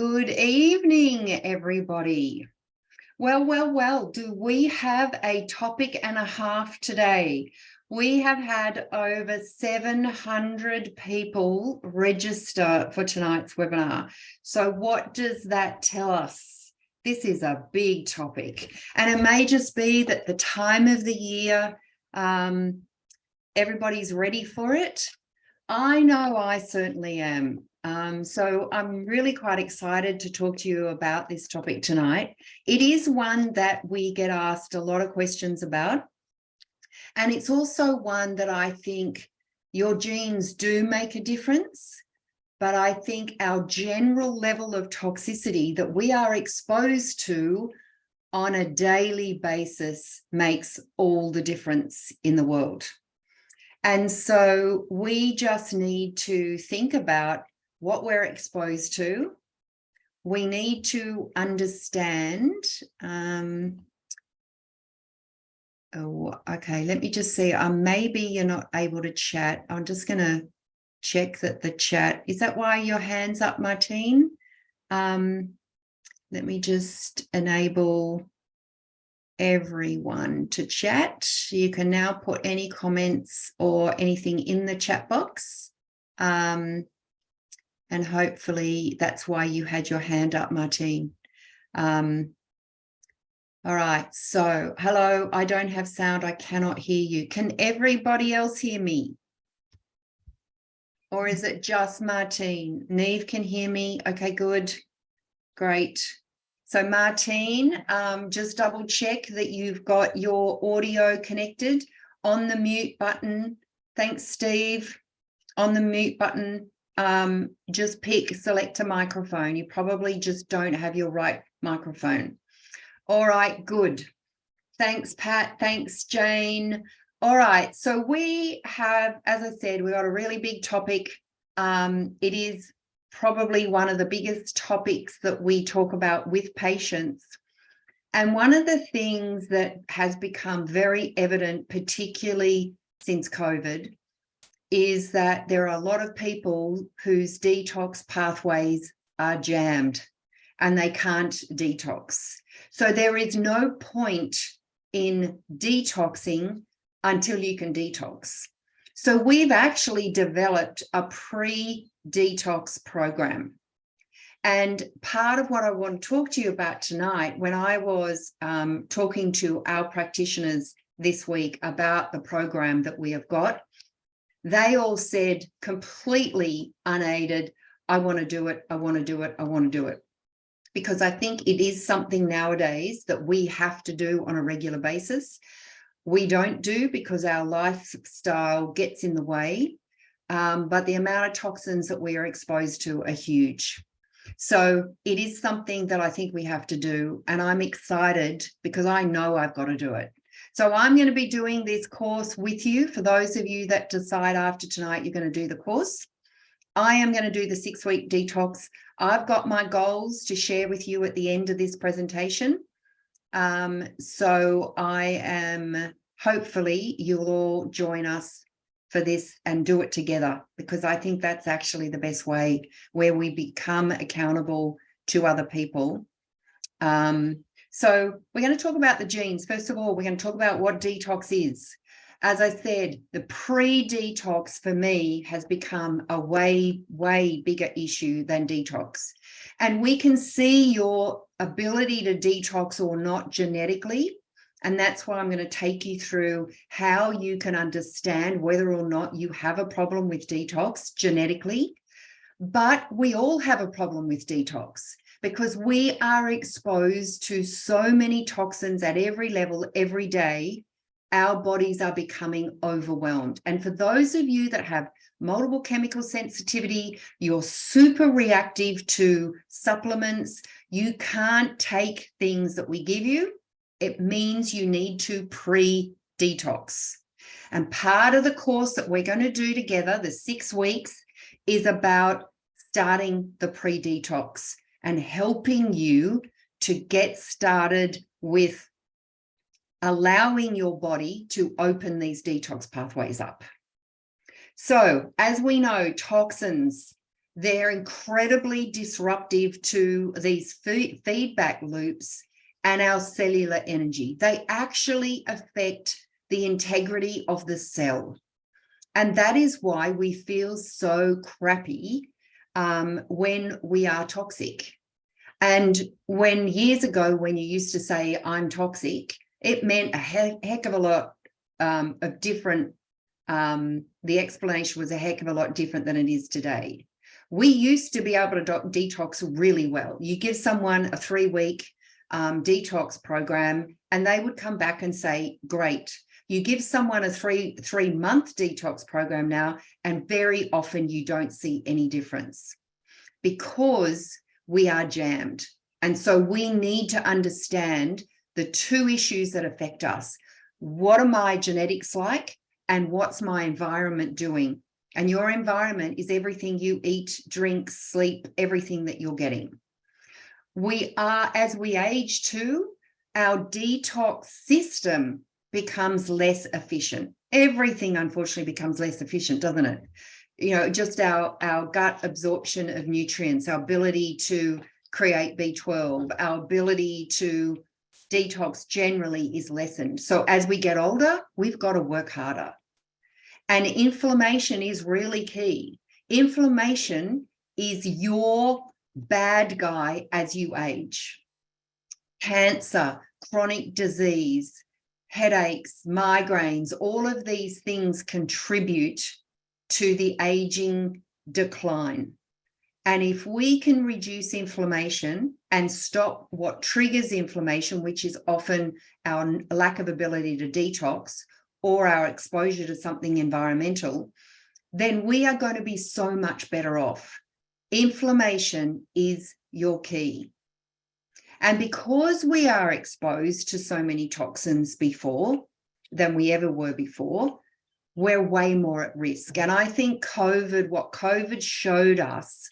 Good evening, everybody. Well, do we have a topic and a half today? We have had over 700 people register for tonight's webinar. So what does that tell us? This is a big topic, and it may just be that the time of the year, everybody's ready for it. I know I certainly am. So I'm really quite excited to talk to you about this topic tonight. It is one that we get asked a lot of questions about. And it's also one that I think your genes do make a difference. But I think our general level of toxicity that we are exposed to on a daily basis makes all the difference in the world. And so we just need to think about what we're exposed to. We need to understand. Okay, let me just see. Maybe you're not able to chat. I'm just going to check that the chat. Is that why your hand's up, Martine? Let me just enable everyone to chat. You can now put any comments or anything in the chat box. And hopefully that's why you had your hand up, Martine. All right, so hello, I don't have sound, I cannot hear you. Can everybody else hear me? Or is it just Martine? Neve can hear me. Okay, good, great. So Martine, just double check that you've got your audio connected on the mute button. Thanks, Steve. On the mute button, just select a microphone. You probably just don't have your right microphone. All right, good. Thanks, Pat. Thanks, Jane. All right, so we have, as I said, we've got a really big topic. It is probably one of the biggest topics that we talk about with patients. And one of the things that has become very evident, particularly since COVID, is that there are a lot of people whose detox pathways are jammed and they can't detox. So there is no point in detoxing until you can detox. So we've actually developed a pre-detox program. And part of what I want to talk to you about tonight, when I was talking to our practitioners this week about the program that we have got, they all said completely unaided, I want to do it, I want to do it, I want to do it. Because I think it is something nowadays that we have to do on a regular basis. We don't do because our lifestyle gets in the way, but the amount of toxins that we are exposed to are huge. So it is something that I think we have to do, and I'm excited because I know I've got to do it. So I'm going to be doing this course with you. For those of you that decide after tonight you're going to do the course, I am going to do the 6-week detox. I've got my goals to share with you at the end of this presentation. So I am, hopefully you'll all join us for this and do it together, because I think that's actually the best way, where we become accountable to other people. So we're going to talk about the genes. First of all, we're going to talk about what detox is. As I said, the pre-detox for me has become a way bigger issue than detox. And we can see your ability to detox or not genetically. And that's why I'm going to take you through how you can understand whether or not you have a problem with detox genetically. But we all have a problem with detox, because we are exposed to so many toxins at every level, every day. Our bodies are becoming overwhelmed. And for those of you that have multiple chemical sensitivity, you're super reactive to supplements, you can't take things that we give you. It means you need to pre-detox. And part of the course that we're going to do together, the 6 weeks, is about starting the pre-detox and helping you to get started with allowing your body to open these detox pathways up. So as we know, toxins They're incredibly disruptive to these feedback loops and our cellular energy. They actually affect the integrity of the cell. And that is why we feel so crappy when we are toxic. And when years ago, when you used to say, I'm toxic, it meant a heck of a lot of different, the explanation was a heck of a lot different than it is today. We used to be able to detox really well. You give someone a 3-week detox program and they would come back and say, great. You give someone a 3-month detox program now, and very often you don't see any difference because we are jammed. And so we need to understand the 2 issues that affect us. What are my genetics like, and what's my environment doing? And your environment is everything you eat, drink, sleep, everything that you're getting. We are, as we age too, our detox system becomes less efficient. Everything, unfortunately, becomes less efficient, doesn't it? You know, just our gut absorption of nutrients, our ability to create B12, our ability to detox generally is lessened. So as we get older, we've got to work harder. And inflammation is really key. Inflammation is your bad guy as you age. Cancer, chronic disease, headaches, migraines, all of these things contribute to the aging decline. And if we can reduce inflammation and stop what triggers inflammation, which is often our lack of ability to detox or our exposure to something environmental, then we are going to be so much better off. Inflammation is your key. And because we are exposed to so many toxins before than we ever were before, we're way more at risk. And I think what COVID showed us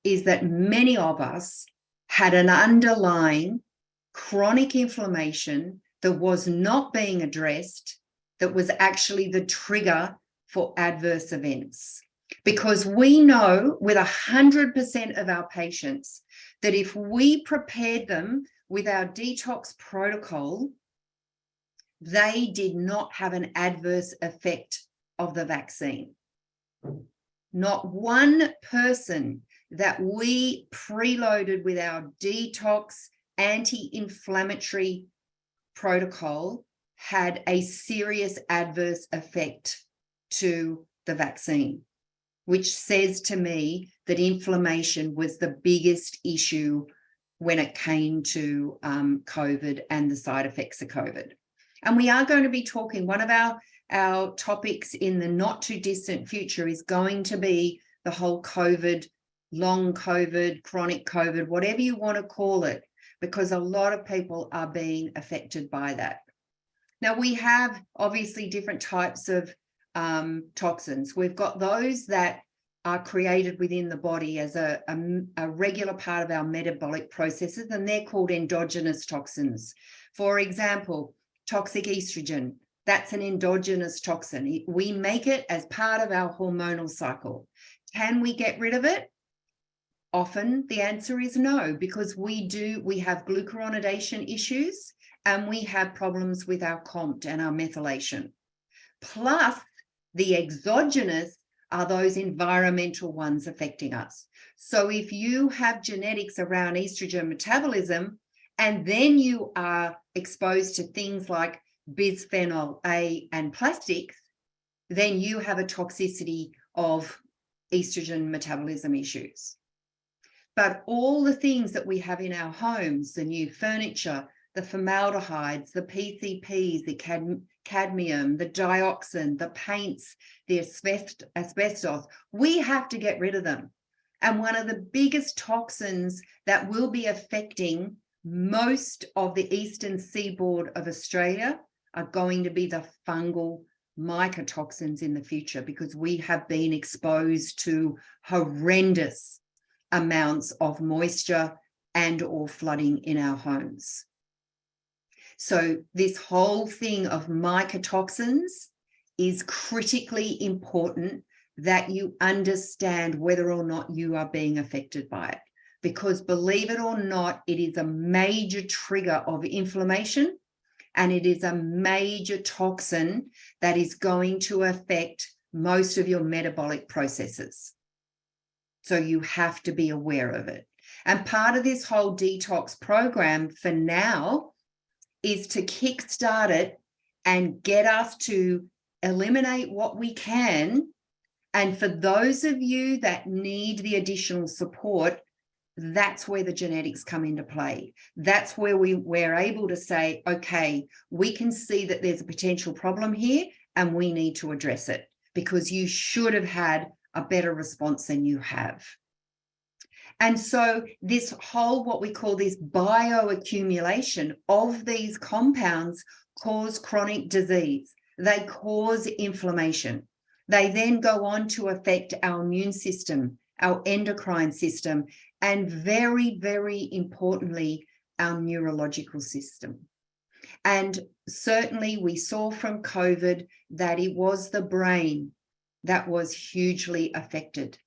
is that many of us had an underlying chronic inflammation that was not being addressed, that was actually the trigger for adverse events. Because we know with 100% of our patients that if we prepared them with our detox protocol, they did not have an adverse effect of the vaccine. Not one person that we preloaded with our detox anti-inflammatory protocol had a serious adverse effect to the vaccine, which says to me that inflammation was the biggest issue when it came to COVID and the side effects of COVID. And we are going to be talking, one of our topics in the not too distant future is going to be the whole COVID, long COVID, chronic COVID, whatever you want to call it, because a lot of people are being affected by that. Now, we have obviously different types of toxins. We've got those that are created within the body as a regular part of our metabolic processes, and they're called endogenous toxins. For example, toxic estrogen, that's an endogenous toxin. We make it as part of our hormonal cycle. Can we get rid of it? Often the answer is no, because we have glucuronidation issues and we have problems with our COMT and our methylation. Plus, the exogenous are those environmental ones affecting us. So if you have genetics around estrogen metabolism, and then you are exposed to things like bisphenol A and plastics, then you have a toxicity of estrogen metabolism issues. But all the things that we have in our homes, the new furniture, the formaldehydes, the PCPs, the cadmium, the dioxin, the paints, the asbestos, we have to get rid of them. And one of the biggest toxins that will be affecting most of the eastern seaboard of Australia are going to be the fungal mycotoxins in the future, because we have been exposed to horrendous amounts of moisture and or flooding in our homes. So this whole thing of mycotoxins is critically important that you understand whether or not you are being affected by it. Because believe it or not, it is a major trigger of inflammation, and it is a major toxin that is going to affect most of your metabolic processes. So you have to be aware of it. And part of this whole detox program for now is to kickstart it and get us to eliminate what we can. And for those of you that need the additional support, that's where the genetics come into play. That's where we're able to say, okay, we can see that there's a potential problem here and we need to address it, because you should have had a better response than you have. And so this whole, what we call this bioaccumulation of these compounds cause chronic disease. They cause inflammation. They then go on to affect our immune system, our endocrine system, and very, very importantly, our neurological system. And certainly we saw from COVID that it was the brain that was hugely affected.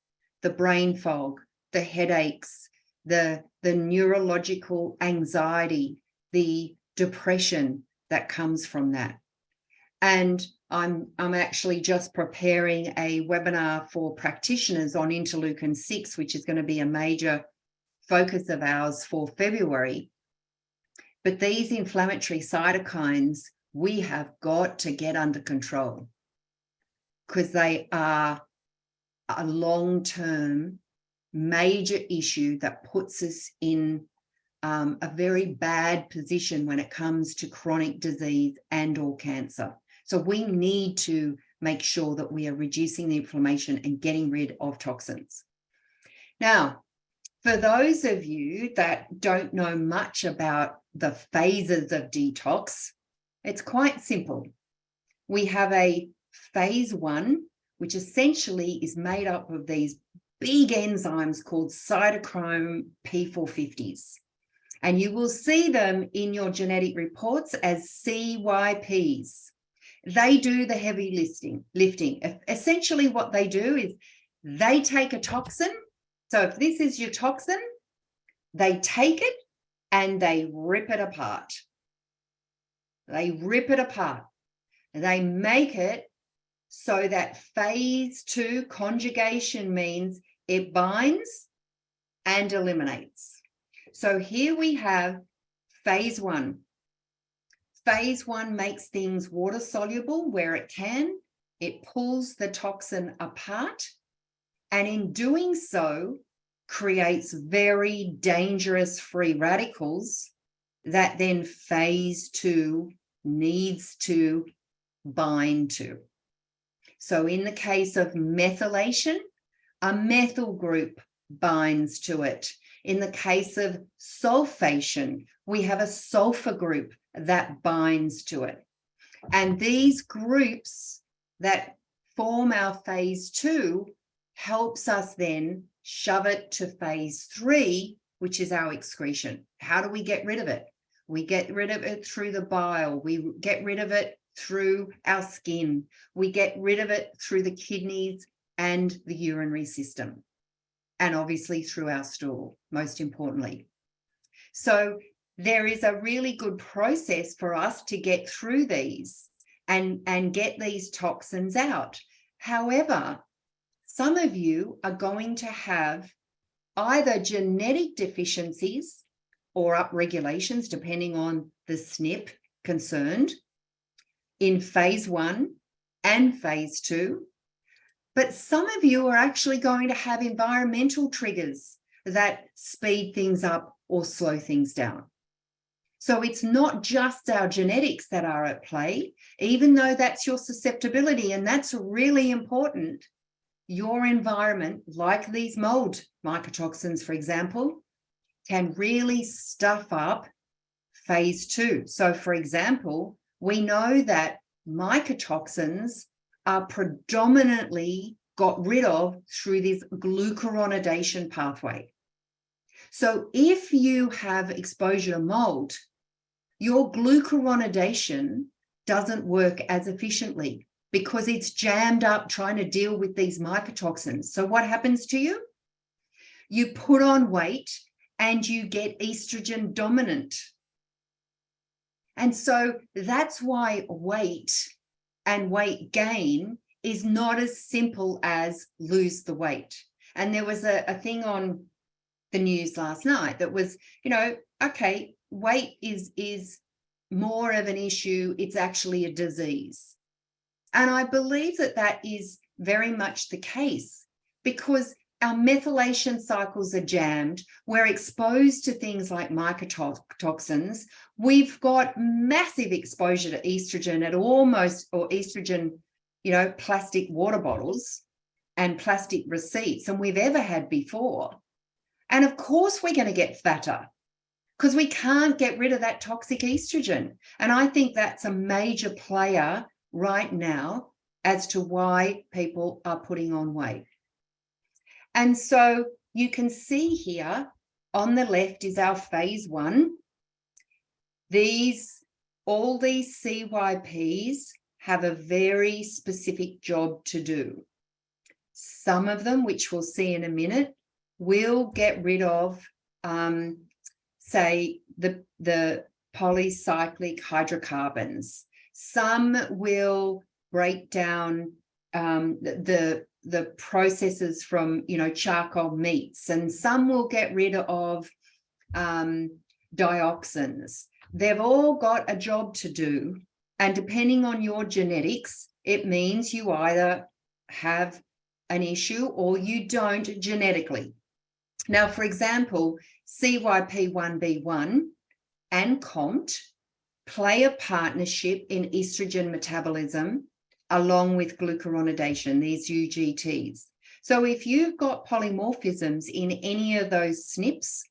The brain fog, the headaches, the neurological anxiety, the depression that comes from that. And I'm actually just preparing a webinar for practitioners on interleukin-6, which is going to be a major focus of ours for February. But these inflammatory cytokines, we have got to get under control, because they are a long-term major issue that puts us in a very bad position when it comes to chronic disease and or cancer. So we need to make sure that we are reducing the inflammation and getting rid of toxins. Now, for those of you that don't know much about the phases of detox, it's quite simple. We have a phase 1, which essentially is made up of these big enzymes called cytochrome P450s. And you will see them in your genetic reports as CYPs. They do the heavy lifting. Essentially what they do is they take a toxin. So if this is your toxin, they take it and they rip it apart. They rip it apart. They make it so that phase 2 conjugation means it binds and eliminates. So here we have phase 1. Phase 1 makes things water soluble where it can. It pulls the toxin apart, and in doing so, creates very dangerous free radicals that then phase 2 needs to bind to. So in the case of methylation, a methyl group binds to it. In the case of sulfation, we have a sulfur group that binds to it. And these groups that form our phase 2 helps us then shove it to phase 3, which is our excretion. How do we get rid of it? We get rid of it through the bile. We get rid of it through our skin. We get rid of it through the kidneys and the urinary system. And obviously through our stool, most importantly. So there is a really good process for us to get through these and get these toxins out. However, some of you are going to have either genetic deficiencies or upregulations, depending on the SNP concerned, in phase 1 and phase 2. But some of you are actually going to have environmental triggers that speed things up or slow things down. So it's not just our genetics that are at play, even though that's your susceptibility, and that's really important. Your environment, like these mold mycotoxins, for example, can really stuff up phase 2. So, for example, we know that mycotoxins are predominantly got rid of through this glucuronidation pathway. So if you have exposure to mold, your glucuronidation doesn't work as efficiently. because it's jammed up trying to deal with these mycotoxins. So what happens to you? You put on weight and you get estrogen dominant. And so that's why weight and weight gain is not as simple as lose the weight. And there was a thing on the news last night that was, okay, weight is more of an issue. It's actually a disease. And I believe that is very much the case, because our methylation cycles are jammed. We're exposed to things like mycotoxins. We've got massive exposure to estrogen or estrogen, plastic water bottles and plastic receipts than we've ever had before. And of course, we're going to get fatter because we can't get rid of that toxic estrogen. And I think that's a major player right now as to why people are putting on weight. And so you can see here on the left is our phase 1. All these CYPs have a very specific job to do. Some of them, which we'll see in a minute, will get rid of, say, the polycyclic hydrocarbons. Some will break down the processes from, charcoal meats, and some will get rid of dioxins. They've all got a job to do, and depending on your genetics, it means you either have an issue or you don't genetically. Now, for example, CYP1B1 and COMT play a partnership in estrogen metabolism along with glucuronidation, these UGTs. So if you've got polymorphisms in any of those SNPs,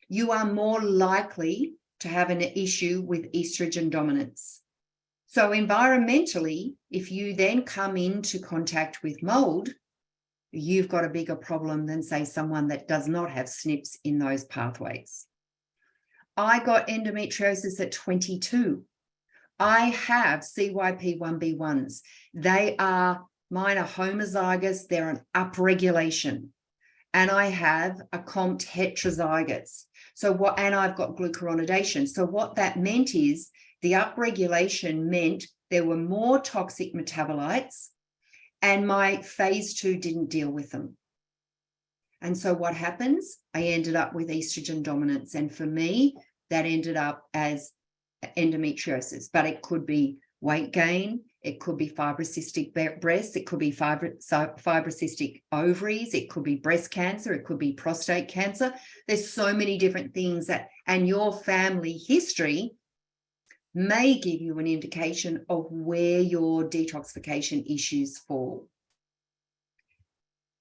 you are more likely to have an issue with estrogen dominance. So environmentally, if you then come into contact with mold, you've got a bigger problem than, say, someone that does not have SNPs in those pathways. I got endometriosis at 22. I have CYP1B1s. Mine are homozygous, they're an upregulation. And I have a COMT heterozygotes. And I've got glucuronidation. So what that meant is the upregulation meant there were more toxic metabolites, and my phase 2 didn't deal with them. And so what happens? I ended up with estrogen dominance. And for me, that ended up as endometriosis, but it could be weight gain, it could be fibrocystic breasts, it could be fibrocystic ovaries, it could be breast cancer, it could be prostate cancer. There's so many different things and your family history may give you an indication of where your detoxification issues fall.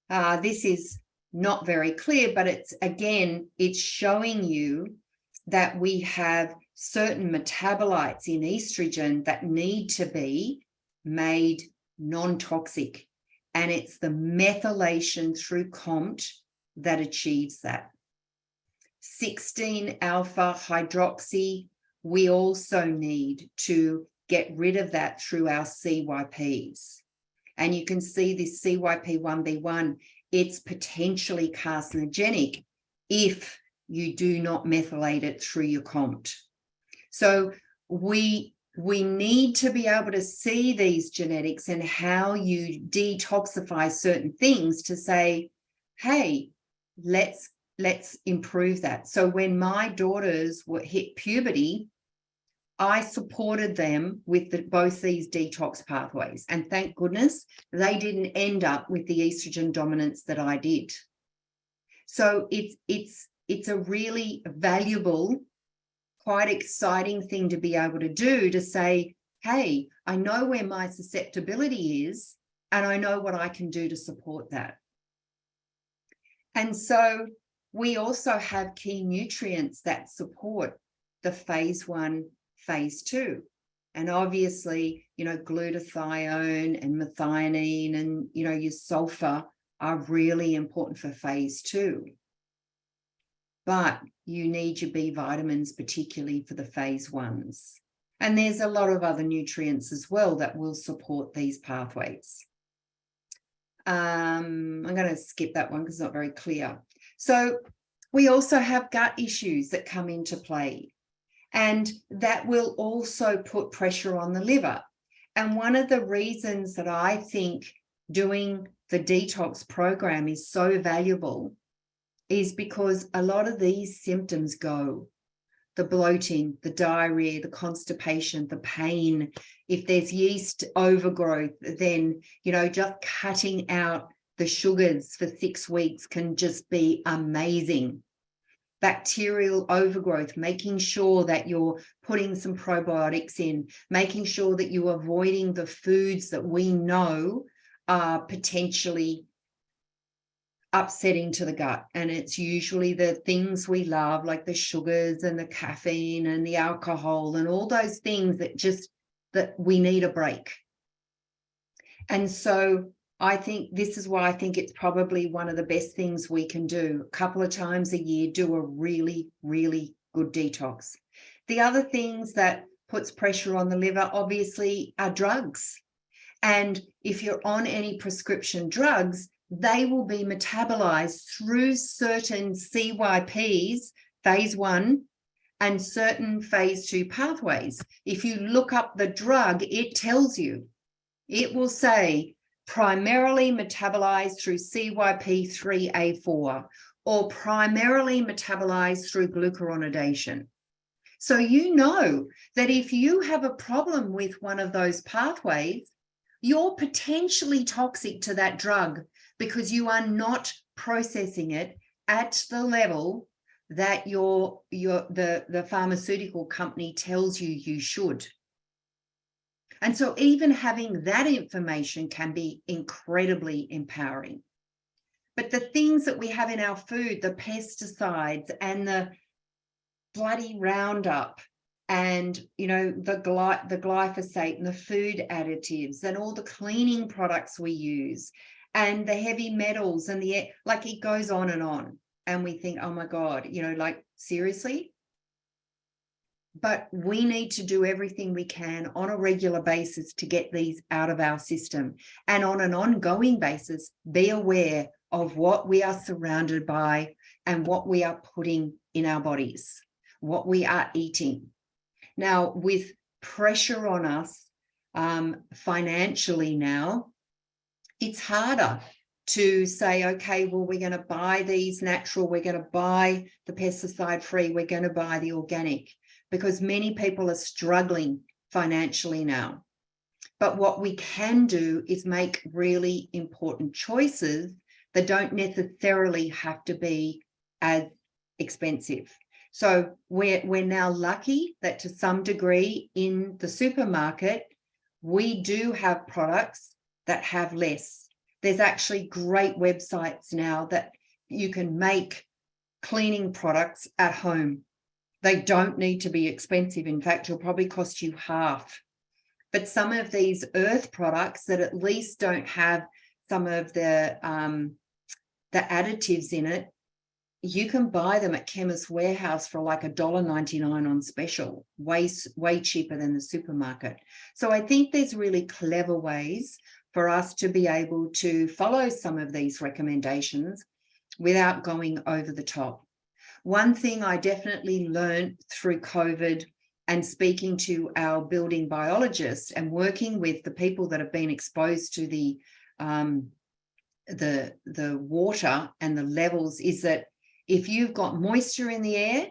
This is not very clear, but it's showing you that we have certain metabolites in estrogen that need to be made non-toxic. And it's the methylation through COMT that achieves that. 16-alpha hydroxy, we also need to get rid of that through our CYPs. And you can see this CYP1B1, it's potentially carcinogenic if you do not methylate it through your COMT. So we need to be able to see these genetics and how you detoxify certain things to say, hey, let's improve that. So when my daughters hit puberty, I supported them with both these detox pathways. And thank goodness they didn't end up with the estrogen dominance that I did. So it's a really valuable, quite exciting thing to be able to do, to say, hey, I know where my susceptibility is, and I know what I can do to support that. And so we also have key nutrients that support the phase 1, phase 2. And obviously, glutathione and methionine and, your sulfur are really important for phase 2. But you need your B vitamins, particularly for the phase 1s. And there's a lot of other nutrients as well that will support these pathways. I'm going to skip that one because it's not very clear. So we also have gut issues that come into play, and that will also put pressure on the liver. And one of the reasons that I think doing the detox program is so valuable is because a lot of these symptoms go. The bloating, the diarrhea, the constipation, the pain. If there's yeast overgrowth, then, you know, just cutting out the sugars for 6 weeks can just be amazing. Bacterial overgrowth, making sure that you're putting some probiotics in, making sure that you're avoiding the foods that we know are potentially upsetting to the gut. And it's usually the things we love, like the sugars and the caffeine and the alcohol and all those things that we need a break. And so I think this is why I think it's probably one of the best things we can do. A couple of times a year, do a really, really good detox. The other things that puts pressure on the liver, obviously, are drugs. And if you're on any prescription drugs, they will be metabolized through certain CYPs, phase 1, and certain phase 2 pathways. If you look up the drug, it tells you. It will say primarily metabolized through CYP3A4 or primarily metabolized through glucuronidation. So you know that if you have a problem with one of those pathways, you're potentially toxic to that drug because you are not processing it at the level that the pharmaceutical company tells you you should. And so even having that information can be incredibly empowering. But the things that we have in our food, the pesticides and the bloody Roundup and, you know, the glyphosate and the food additives and all the cleaning products we use and the heavy metals and like it goes on. And we think, oh my God, you know, like seriously? But we need to do everything we can on a regular basis to get these out of our system. And on an ongoing basis, be aware of what we are surrounded by and what we are putting in our bodies, what we are eating. Now, with pressure on us financially now, it's harder to say, okay, well, we're going to buy these natural, we're going to buy the pesticide-free, we're going to buy the organic, because many people are struggling financially now. But what we can do is make really important choices that don't necessarily have to be as expensive. So we're now lucky that to some degree in the supermarket, we do have products that have less. There's actually great websites now that you can make cleaning products at home. They don't need to be expensive. In fact, it'll probably cost you half. But some of these earth products that at least don't have some of the additives in it, you can buy them at Chemist Warehouse for like $1.99 on special, way cheaper than the supermarket. So I think there's really clever ways for us to be able to follow some of these recommendations without going over the top. One thing I definitely learned through COVID and speaking to our building biologists and working with the people that have been exposed to the water and the levels is that if you've got moisture in the air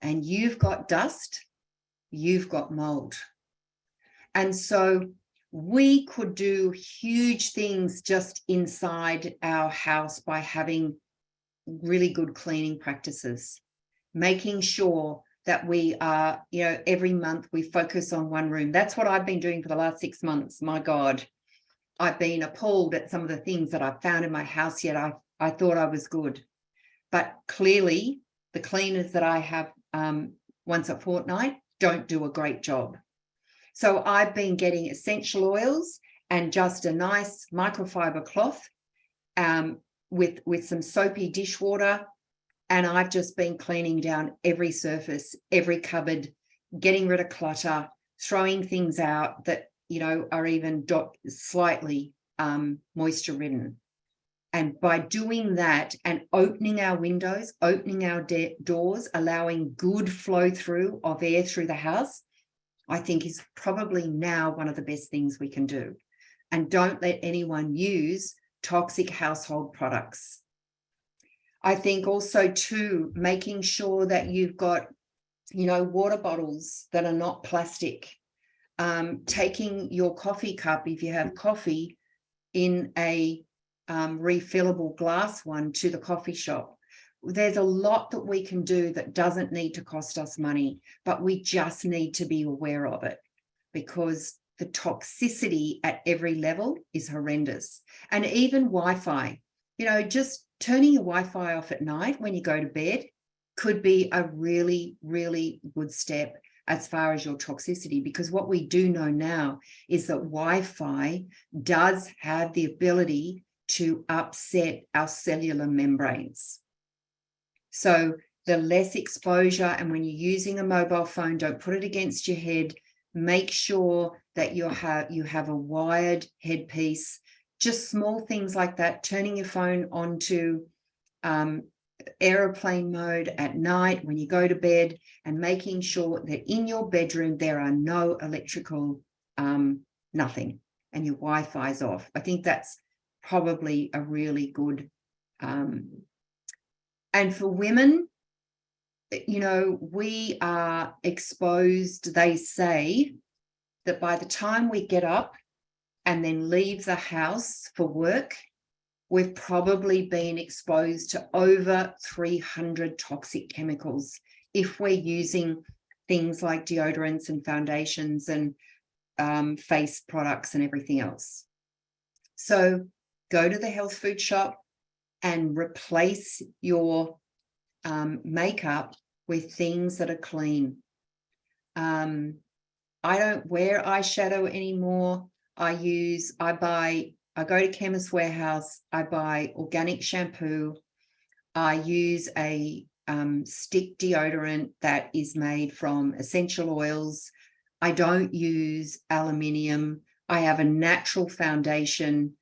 and you've got dust, you've got mold. And so we could do huge things just inside our house by having really good cleaning practices, making sure that we are, you know, every month we focus on one room. That's what I've been doing for the last 6 months. My God, I've been appalled at some of the things that I've found in my house, yet I thought I was good. But clearly the cleaners that I have once a fortnight don't do a great job. So I've been getting essential oils and just a nice microfiber cloth with some soapy dishwater. And I've just been cleaning down every surface, every cupboard, getting rid of clutter, throwing things out that, you know, are even slightly moisture ridden. And by doing that and opening our windows, opening our doors, allowing good flow through of air through the house, I think is probably now one of the best things we can do. And don't let anyone use toxic household products. I think also too, making sure that you've got, you know, water bottles that are not plastic. Taking your coffee cup, if you have coffee, in a refillable glass one to the coffee shop. There's a lot that we can do that doesn't need to cost us money, but we just need to be aware of it, because the toxicity at every level is horrendous. And even Wi-Fi, you know, just turning your Wi-Fi off at night when you go to bed could be a really, really good step as far as your toxicity, because what we do know now is that Wi-Fi does have the ability to upset our cellular membranes. So the less exposure, and when you're using a mobile phone, don't put it against your head. Make sure that you have a wired headpiece, just small things like that, turning your phone onto airplane mode at night when you go to bed, and making sure that in your bedroom there are no electrical, nothing, and your Wi-Fi is off. I think that's probably a really good, and for women, you know, we are exposed, they say that by the time we get up and then leave the house for work, we've probably been exposed to over 300 toxic chemicals if we're using things like deodorants and foundations and face products and everything else. So go to the health food shop and replace your makeup with things that are clean. I don't wear eyeshadow anymore. I go to Chemist Warehouse, I buy organic shampoo. I use a stick deodorant that is made from essential oils. I don't use aluminium. I have a natural foundation.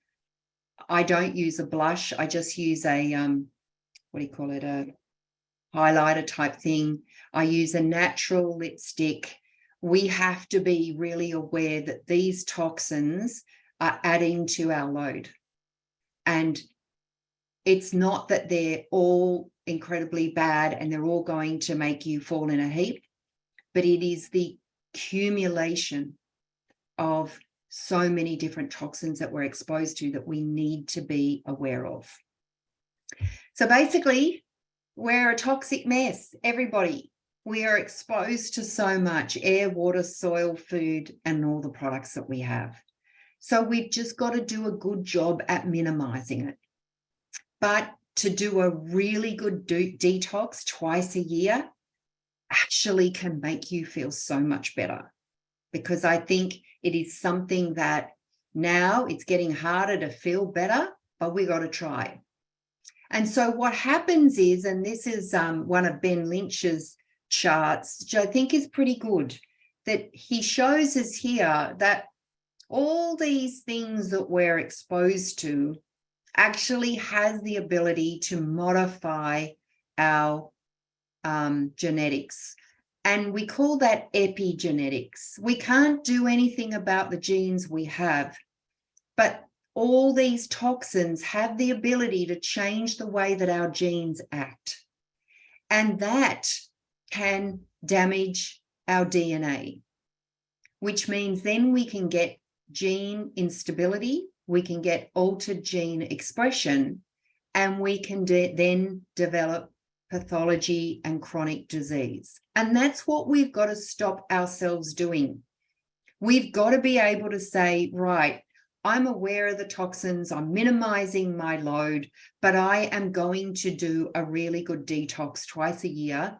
I don't use a blush. I just use a, a highlighter type thing. I use a natural lipstick. We have to be really aware that these toxins are adding to our load. And it's not that they're all incredibly bad and they're all going to make you fall in a heap, but it is the accumulation of so many different toxins that we're exposed to that we need to be aware of. So basically, we're a toxic mess, everybody. We are exposed to so much air, water, soil, food, and all the products that we have. So we've just got to do a good job at minimizing it. But to do a really good detox twice a year actually can make you feel so much better, because I think it is something that now it's getting harder to feel better, but we got to try. And so what happens is, and this is one of Ben Lynch's charts, which I think is pretty good, that he shows us here that all these things that we're exposed to actually has the ability to modify our genetics. And we call that epigenetics. We can't do anything about the genes we have, but all these toxins have the ability to change the way that our genes act. And that can damage our DNA, which means then we can get gene instability, we can get altered gene expression, and we can then develop pathology and chronic disease. And that's what we've got to stop ourselves doing. We've got to be able to say, right, I'm aware of the toxins, I'm minimizing my load, but I am going to do a really good detox twice a year.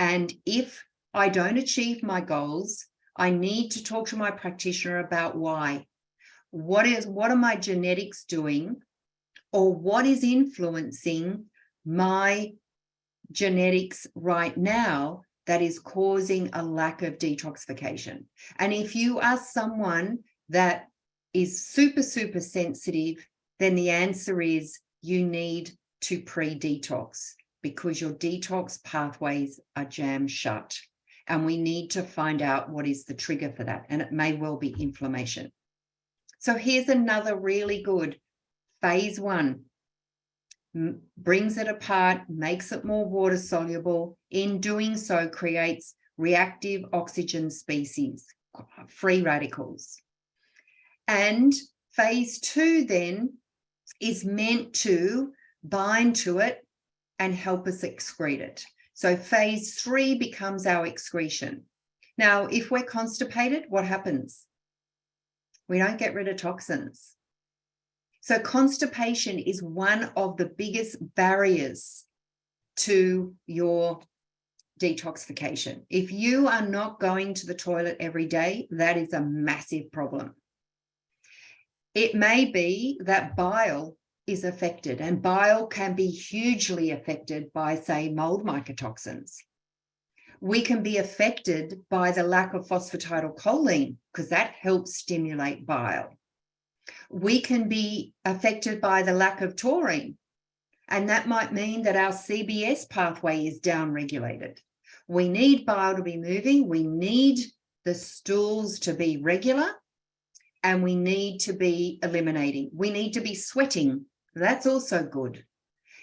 And if I don't achieve my goals, I need to talk to my practitioner about why. What are my genetics doing, or what is influencing my genetics right now that is causing a lack of detoxification. And if you are someone that is super, super sensitive, then the answer is you need to pre-detox, because your detox pathways are jammed shut. And we need to find out what is the trigger for that. And it may well be inflammation. So here's another really good phase 1. Brings it apart, makes it more water soluble. In doing so, creates reactive oxygen species, free radicals. And phase 2 then is meant to bind to it and help us excrete it. So phase 3 becomes our excretion. Now, if we're constipated, what happens? We don't get rid of toxins. So constipation is one of the biggest barriers to your detoxification. If you are not going to the toilet every day, that is a massive problem. It may be that bile is affected, and bile can be hugely affected by, say, mold mycotoxins. We can be affected by the lack of phosphatidylcholine, because that helps stimulate bile. We can be affected by the lack of taurine, and that might mean that our CBS pathway is downregulated. We need bile to be moving, we need the stools to be regular, and we need to be eliminating. We need to be sweating. That's also good.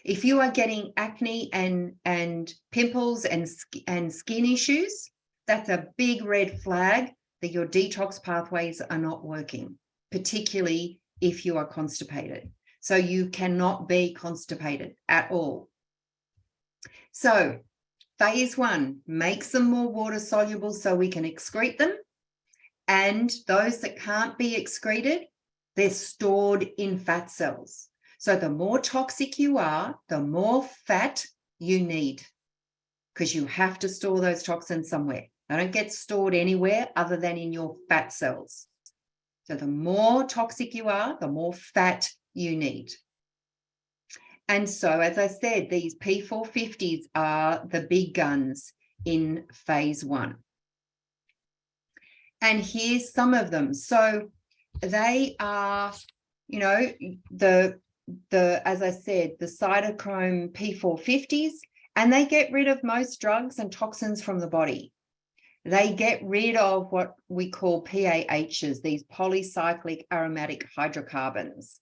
If you are getting acne and pimples and skin issues, that's a big red flag that your detox pathways are not working, particularly if you are constipated. So you cannot be constipated at all. So phase 1 makes them more water soluble so we can excrete them. And those that can't be excreted, they're stored in fat cells. So the more toxic you are, the more fat you need, because you have to store those toxins somewhere. They don't get stored anywhere other than in your fat cells. So the more toxic you are, the more fat you need. And so, as I said, these P450s are the big guns in phase 1. And here's some of them. So they are, you know, as I said, the cytochrome P450s, and they get rid of most drugs and toxins from the body. They get rid of what we call PAHs, these polycyclic aromatic hydrocarbons,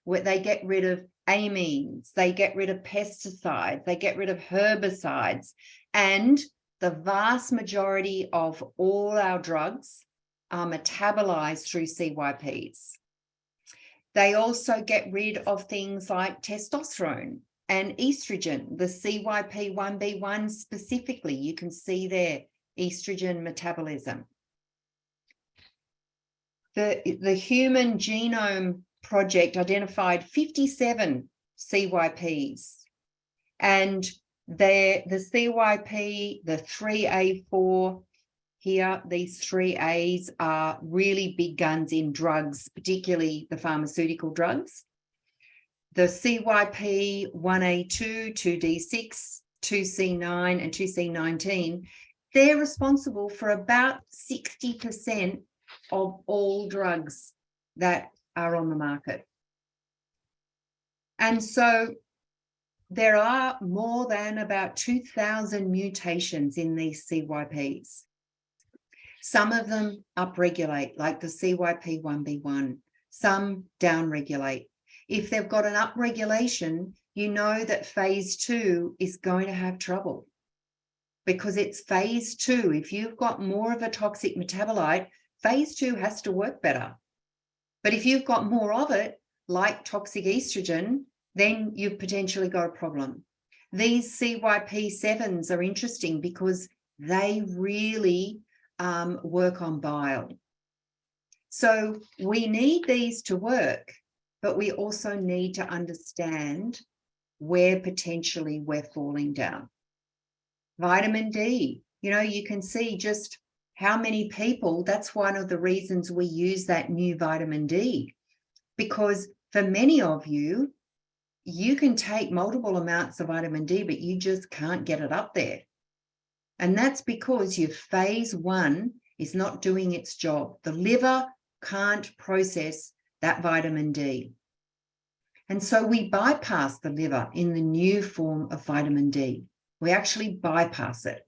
where they get rid of amines, they get rid of pesticides, they get rid of herbicides, and the vast majority of all our drugs are metabolized through CYPs. They also get rid of things like testosterone and estrogen, the CYP1B1 specifically. You can see there estrogen metabolism. The Human Genome Project identified 57 CYPs, and the CYP, the 3A4 here, these 3As are really big guns in drugs, particularly the pharmaceutical drugs. The CYP 1A2, 2D6, 2C9, and 2C19, they're responsible for about 60% of all drugs that are on the market. And so there are more than about 2,000 mutations in these CYPs. Some of them upregulate, like the CYP1B1. Some downregulate. If they've got an upregulation, you know that phase 2 is going to have trouble, because it's phase 2. If you've got more of a toxic metabolite, phase 2 has to work better. But if you've got more of it, like toxic estrogen, then you've potentially got a problem. These CYP7s are interesting because they really work on bile. So we need these to work, but we also need to understand where potentially we're falling down. Vitamin D, you know, you can see just how many people, that's one of the reasons we use that new vitamin D, because for many of you, you can take multiple amounts of vitamin D, but you just can't get it up there. And that's because your phase 1 is not doing its job. The liver can't process that vitamin D. And so we bypass the liver in the new form of vitamin D. We actually bypass it.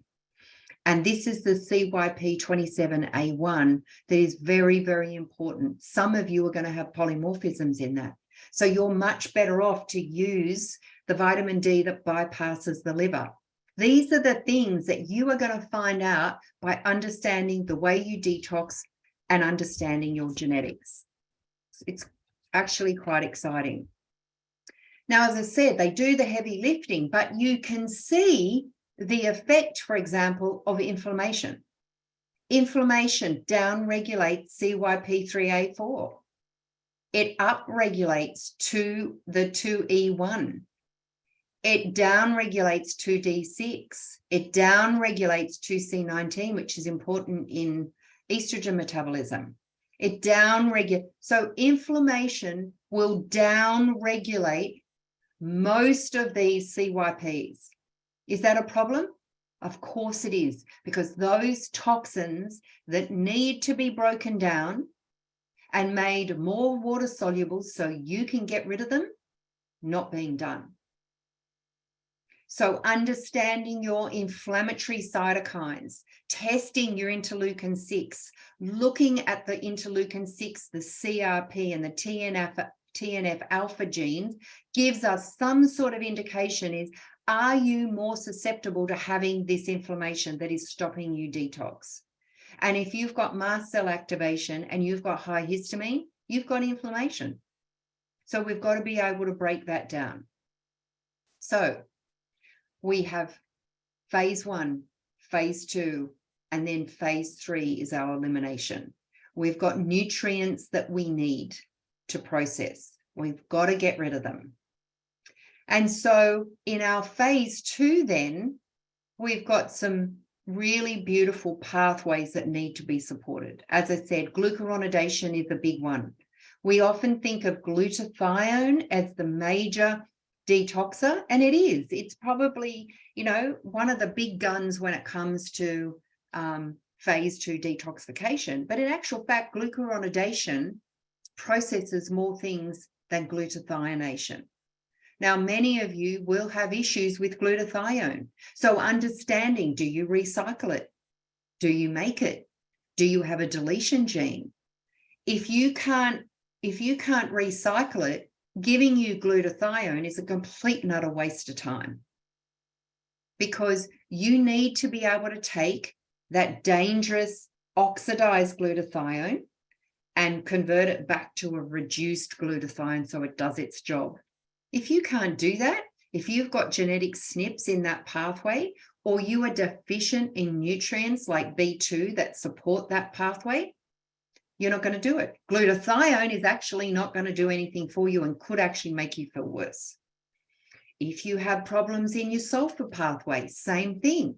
And this is the CYP27A1 that is very, very important. Some of you are going to have polymorphisms in that. So you're much better off to use the vitamin D that bypasses the liver. These are the things that you are going to find out by understanding the way you detox and understanding your genetics. It's actually quite exciting. Now, as I said, they do the heavy lifting, but you can see the effect, for example, of inflammation. Inflammation downregulates CYP3A4. It upregulates to the 2E1. It downregulates 2D6. It downregulates 2C19, which is important in estrogen metabolism. It downregulates. So inflammation will downregulate most of these CYPs. Is that a problem? Of course it is, because those toxins that need to be broken down and made more water soluble so you can get rid of them, not being done. So understanding your inflammatory cytokines, testing your interleukin-6, looking at the interleukin-6, the CRP and the TNF alpha genes gives us some sort of indication is, are you more susceptible to having this inflammation that is stopping you detox? And if you've got mast cell activation and you've got high histamine, you've got inflammation. So we've got to be able to break that down. So we have phase 1, phase 2, and then phase 3 is our elimination. We've got nutrients that we need to process. We've got to get rid of them. And so in our phase 2, then, we've got some really beautiful pathways that need to be supported. As I said, glucuronidation is the big one. We often think of glutathione as the major detoxer, and it is. It's probably, one of the big guns when it comes to phase 2 detoxification. But in actual fact, glucuronidation processes more things than glutathionation. Now, many of you will have issues with glutathione. So understanding, do you recycle it? Do you make it? Do you have a deletion gene? If you can't recycle it, giving you glutathione is a complete and utter waste of time, because you need to be able to take that dangerous oxidized glutathione and convert it back to a reduced glutathione so it does its job. If you can't do that, if you've got genetic SNPs in that pathway, or you are deficient in nutrients like B2 that support that pathway, you're not going to do it. Glutathione is actually not going to do anything for you and could actually make you feel worse. If you have problems in your sulfur pathway, same thing.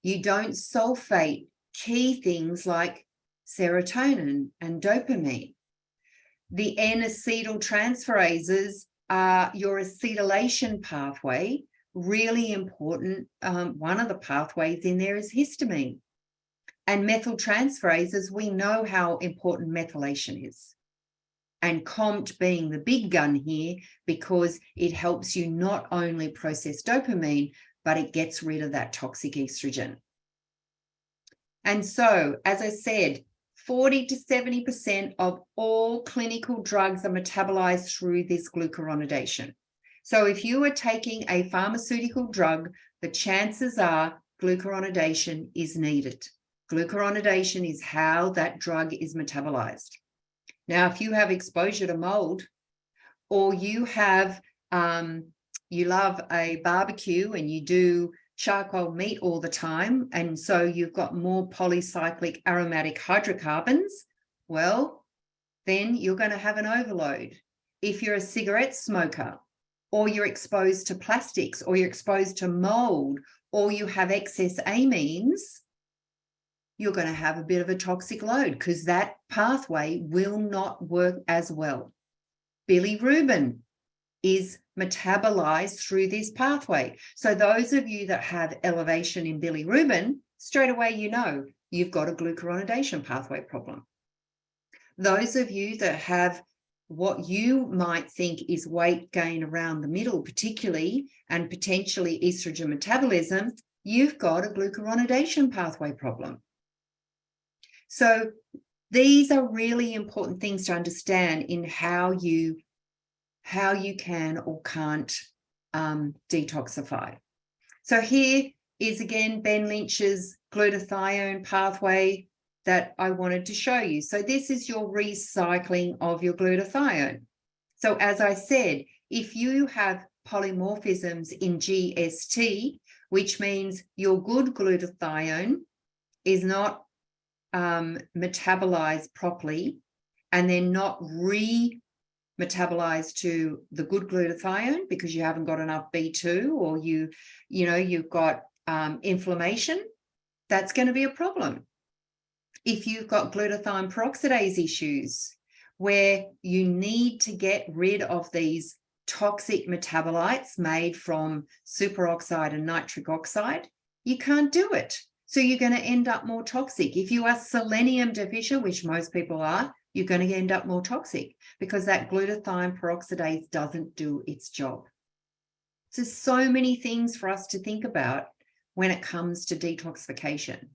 You don't sulfate key things like serotonin and dopamine. The N-acetyltransferases are your acetylation pathway, really important. One of the pathways in there is histamine. And methyltransferases, we know how important methylation is. And COMT being the big gun here, because it helps you not only process dopamine, but it gets rid of that toxic estrogen. And so, as I said, 40 to 70% of all clinical drugs are metabolized through this glucuronidation. So if you are taking a pharmaceutical drug, the chances are glucuronidation is needed. Glucuronidation is how that drug is metabolized. Now, if you have exposure to mold, or you have, you love a barbecue and you do charcoal meat all the time, and so you've got more polycyclic aromatic hydrocarbons, well, then you're going to have an overload. If you're a cigarette smoker, or you're exposed to plastics, or you're exposed to mold, or you have excess amines, you're going to have a bit of a toxic load, because that pathway will not work as well. Bilirubin, is metabolized through this pathway. So those of you that have elevation in bilirubin, straight away you know you've got a glucuronidation pathway problem. Those of you that have what you might think is weight gain around the middle, particularly, and potentially estrogen metabolism, you've got a glucuronidation pathway problem. So these are really important things to understand in how you can or can't detoxify. So here is again Ben Lynch's glutathione pathway that I wanted to show you. So this is your recycling of your glutathione. So as I said, if you have polymorphisms in GST, which means your good glutathione is not metabolized properly, and then not metabolized to the good glutathione because you haven't got enough B2, or you've got inflammation, that's going to be a problem. If you've got glutathione peroxidase issues where you need to get rid of these toxic metabolites made from superoxide and nitric oxide, you can't do it. So you're going to end up more toxic. If you are selenium deficient, which most people are, you're going to end up more toxic because that glutathione peroxidase doesn't do its job. So many things for us to think about when it comes to detoxification.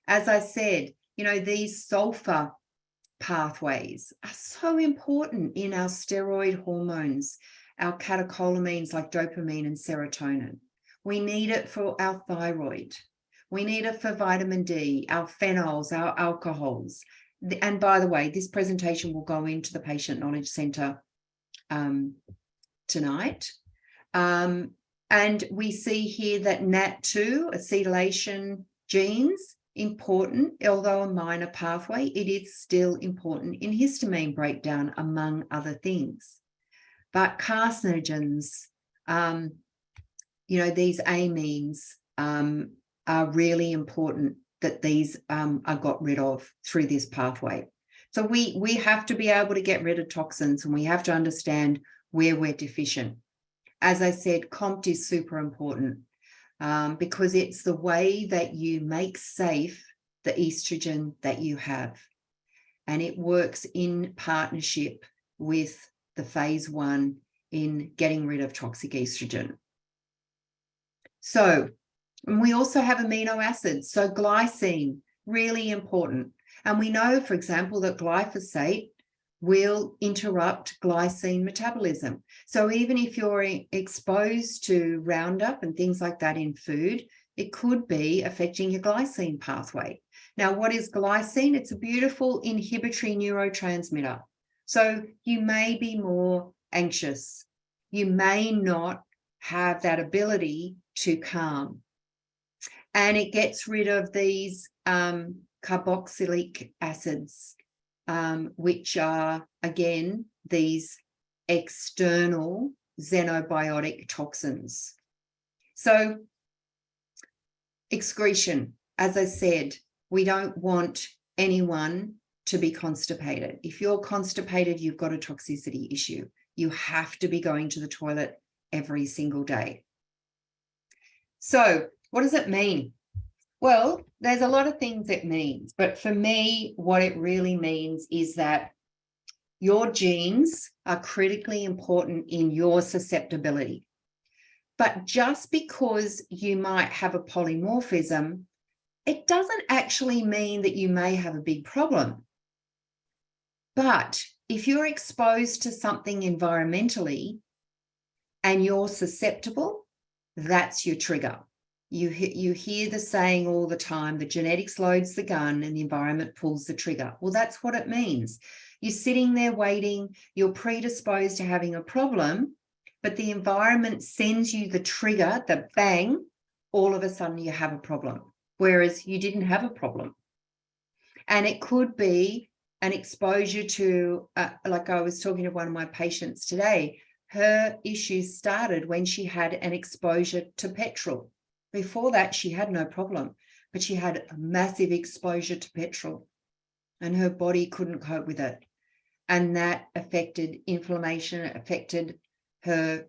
As I said, these sulfur pathways are so important in our steroid hormones, our catecholamines like dopamine and serotonin. We need it for our thyroid. We need it for vitamin D, our phenols, our alcohols. And by the way, this presentation will go into the Patient Knowledge Centre tonight. And we see here that NAT2, acetylation genes, important, although a minor pathway, it is still important in histamine breakdown, among other things. But carcinogens, these amines are really important that these are got rid of through this pathway. So we have to be able to get rid of toxins, and we have to understand where we're deficient. As I said, COMT is super important because it's the way that you make safe the estrogen that you have. And it works in partnership with the phase 1 in getting rid of toxic estrogen. So, and we also have amino acids. So glycine, really important. And we know, for example, that glyphosate will interrupt glycine metabolism. So even if you're exposed to Roundup and things like that in food, it could be affecting your glycine pathway. Now, what is glycine? It's a beautiful inhibitory neurotransmitter. So you may be more anxious. You may not have that ability to calm. And it gets rid of these carboxylic acids, which are, again, these external xenobiotic toxins. So excretion, as I said, we don't want anyone to be constipated. If you're constipated, you've got a toxicity issue. You have to be going to the toilet every single day. So what does it mean? Well, there's a lot of things it means, but for me, what it really means is that your genes are critically important in your susceptibility. But just because you might have a polymorphism, it doesn't actually mean that you may have a big problem. But if you're exposed to something environmentally and you're susceptible, that's your trigger. You hear the saying all the time, the genetics loads the gun and the environment pulls the trigger. Well, that's what it means. You're sitting there waiting, you're predisposed to having a problem, but the environment sends you the trigger, the bang, all of a sudden you have a problem, whereas you didn't have a problem. And it could be an exposure to, like I was talking to one of my patients today, her issues started when she had an exposure to petrol. Before that, she had no problem, but she had a massive exposure to petrol and her body couldn't cope with it. And that affected inflammation, affected her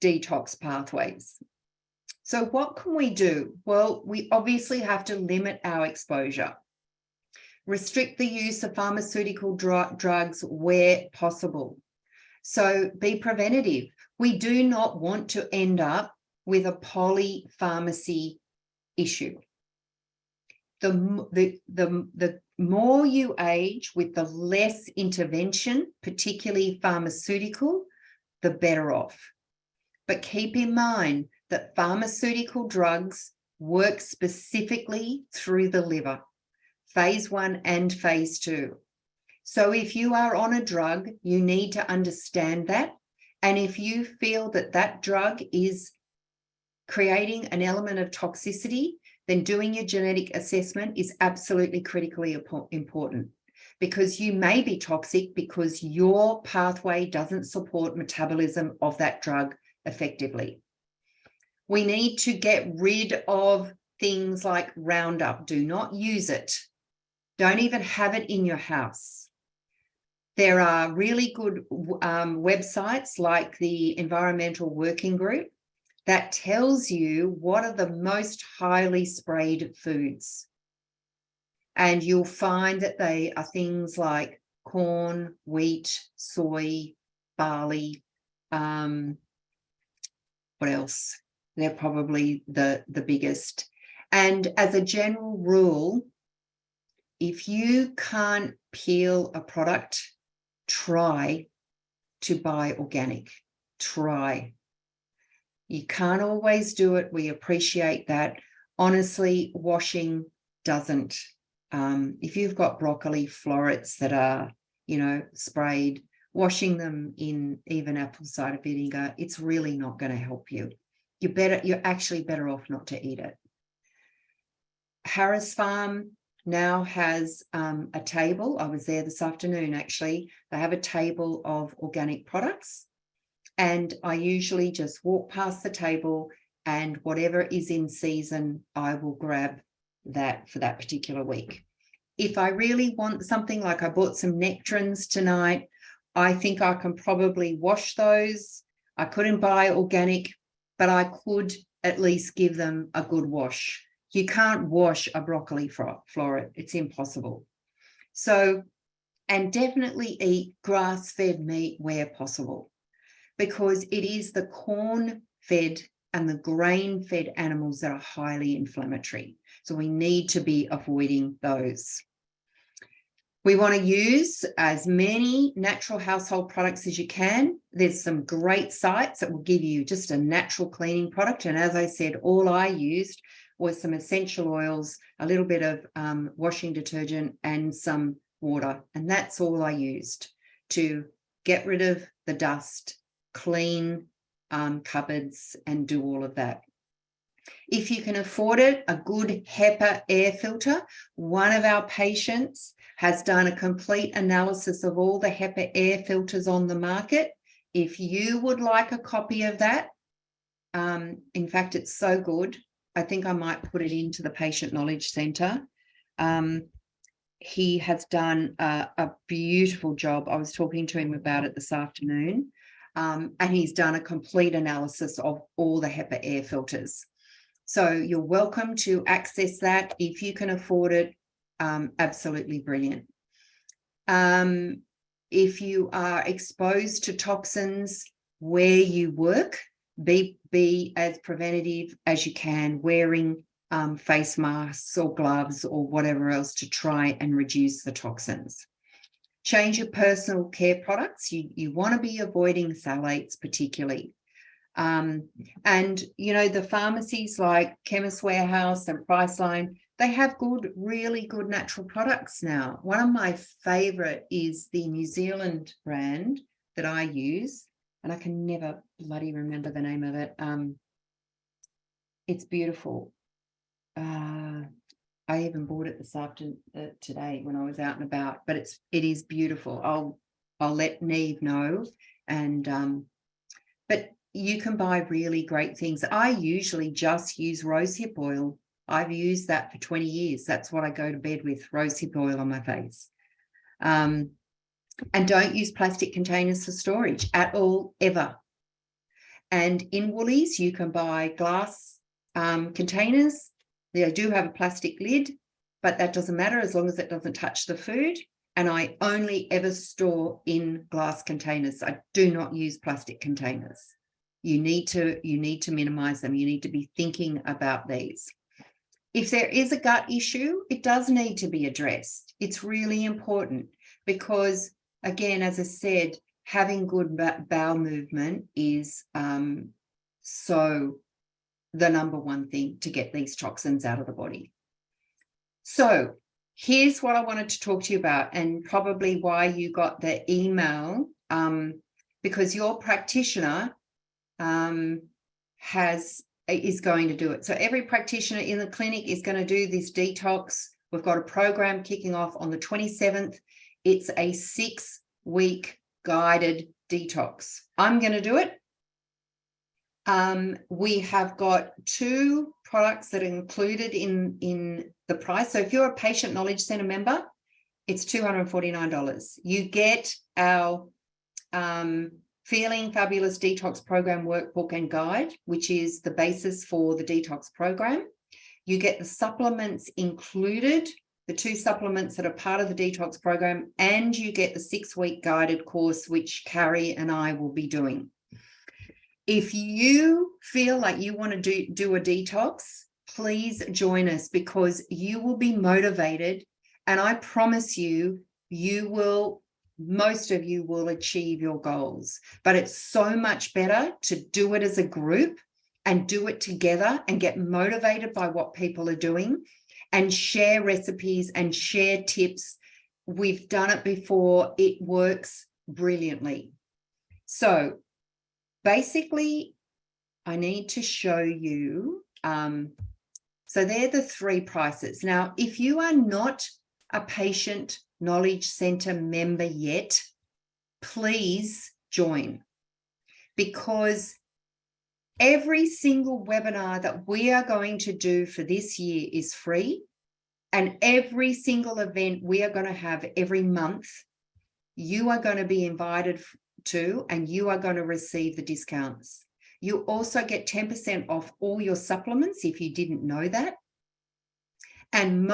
detox pathways. So what can we do? Well, we obviously have to limit our exposure. Restrict the use of pharmaceutical drugs where possible. So be preventative. We do not want to end up with a polypharmacy issue. The more you age with the less intervention, particularly pharmaceutical, the better off. But keep in mind that pharmaceutical drugs work specifically through the liver, phase 1 and phase 2. So if you are on a drug, you need to understand that. And if you feel that that drug is creating an element of toxicity, then doing your genetic assessment is absolutely critically important, because you may be toxic because your pathway doesn't support metabolism of that drug effectively. We need to get rid of things like Roundup. Do not use it. Don't even have it in your house. There are really good websites like the Environmental Working Group that tells you what are the most highly sprayed foods. And you'll find that they are things like corn, wheat, soy, barley. What else? They're probably the biggest. And as a general rule, if you can't peel a product, try to buy organic. Try. You can't always do it. We appreciate that. Honestly, washing doesn't. If you've got broccoli florets that are, sprayed, washing them in even apple cider vinegar, it's really not going to help you. You're actually better off not to eat it. Harris Farm now has a table. I was there this afternoon, actually. They have a table of organic products. And I usually just walk past the table, and whatever is in season, I will grab that for that particular week. If I really want something, like I bought some nectarines tonight, I think I can probably wash those. I couldn't buy organic, but I could at least give them a good wash. You can't wash a broccoli floret. It's impossible. So, and definitely eat grass-fed meat where possible, because it is the corn-fed and the grain-fed animals that are highly inflammatory. So we need to be avoiding those. We want to use as many natural household products as you can. There's some great sites that will give you just a natural cleaning product. And as I said, all I used was some essential oils, a little bit of washing detergent, and some water. And that's all I used to get rid of the dust, clean cupboards, and do all of that. If you can afford it, a good HEPA air filter. One of our patients has done a complete analysis of all the HEPA air filters on the market. If you would like a copy of that, in fact, it's so good, I think I might put it into the Patient Knowledge Centre. He has done a beautiful job. I was talking to him about it this afternoon. And he's done a complete analysis of all the HEPA air filters. So you're welcome to access that if you can afford it. Absolutely brilliant. If you are exposed to toxins where you work, be as preventative as you can, wearing face masks or gloves or whatever else to try and reduce the toxins. Change your personal care products. You want to be avoiding phthalates particularly. And, the pharmacies like Chemist Warehouse and Priceline, they have really good natural products now. One of my favorite is the New Zealand brand that I use, and I can never bloody remember the name of it. It's beautiful. I even bought it this afternoon today when I was out and about, but it is beautiful. I'll let Neve know. And but you can buy really great things. I usually just use rosehip oil. I've used that for 20 years. That's what I go to bed with, rosehip oil on my face. And don't use plastic containers for storage at all, ever. And in Woolies, you can buy glass containers. They do have a plastic lid, but that doesn't matter as long as it doesn't touch the food. And I only ever store in glass containers. I do not use plastic containers. You need to minimize them. You need to be thinking about these. If there is a gut issue, it does need to be addressed. It's really important because, again, as I said, having good bowel movement is so the number one thing to get these toxins out of the body. So here's what I wanted to talk to you about, and probably why you got the email, because your practitioner is going to do it. So every practitioner in the clinic is going to do this detox. We've got a program kicking off on the 27th. It's a 6-week guided detox. I'm going to do it. We have got 2 products that are included in the price. So if you're a Patient Knowledge Center member, it's $249. You get our Feeling Fabulous Detox Program Workbook and Guide, which is the basis for the detox program. You get the supplements included, the 2 supplements that are part of the detox program, and you get the 6-week guided course, which Carrie and I will be doing. If you feel like you want to do a detox, please join us, because you will be motivated, and I promise you, most of you will achieve your goals. But it's so much better to do it as a group and do it together and get motivated by what people are doing and share recipes and share tips. We've done it before. It works brilliantly. So basically, I need to show you. So they're the 3 prices. Now, if you are not a Patient Knowledge Center member yet, please join, because every single webinar that we are going to do for this year is free, and every single event we are going to have every month, you are going to be invited to, and you are going to receive the discounts. You also get 10% off all your supplements if you didn't know that. And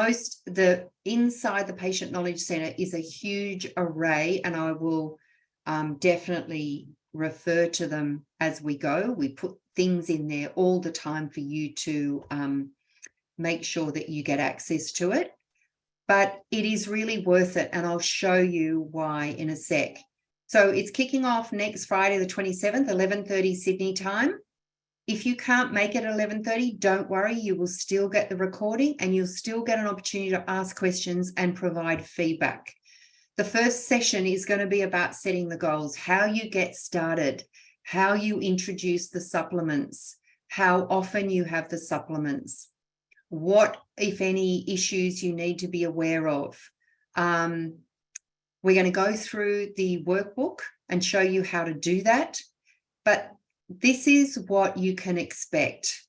inside the Patient Knowledge Center is a huge array, and I will definitely refer to them as we go. We put things in there all the time for you to make sure that you get access to it. But it is really worth it, and I'll show you why in a sec. So it's kicking off next Friday, the 27th, 11:30 Sydney time. If you can't make it at 11:30, don't worry, you will still get the recording, and you'll still get an opportunity to ask questions and provide feedback. The first session is going to be about setting the goals, how you get started, how you introduce the supplements, how often you have the supplements, what, if any, issues you need to be aware of. We're going to go through the workbook and show you how to do that. But this is what you can expect.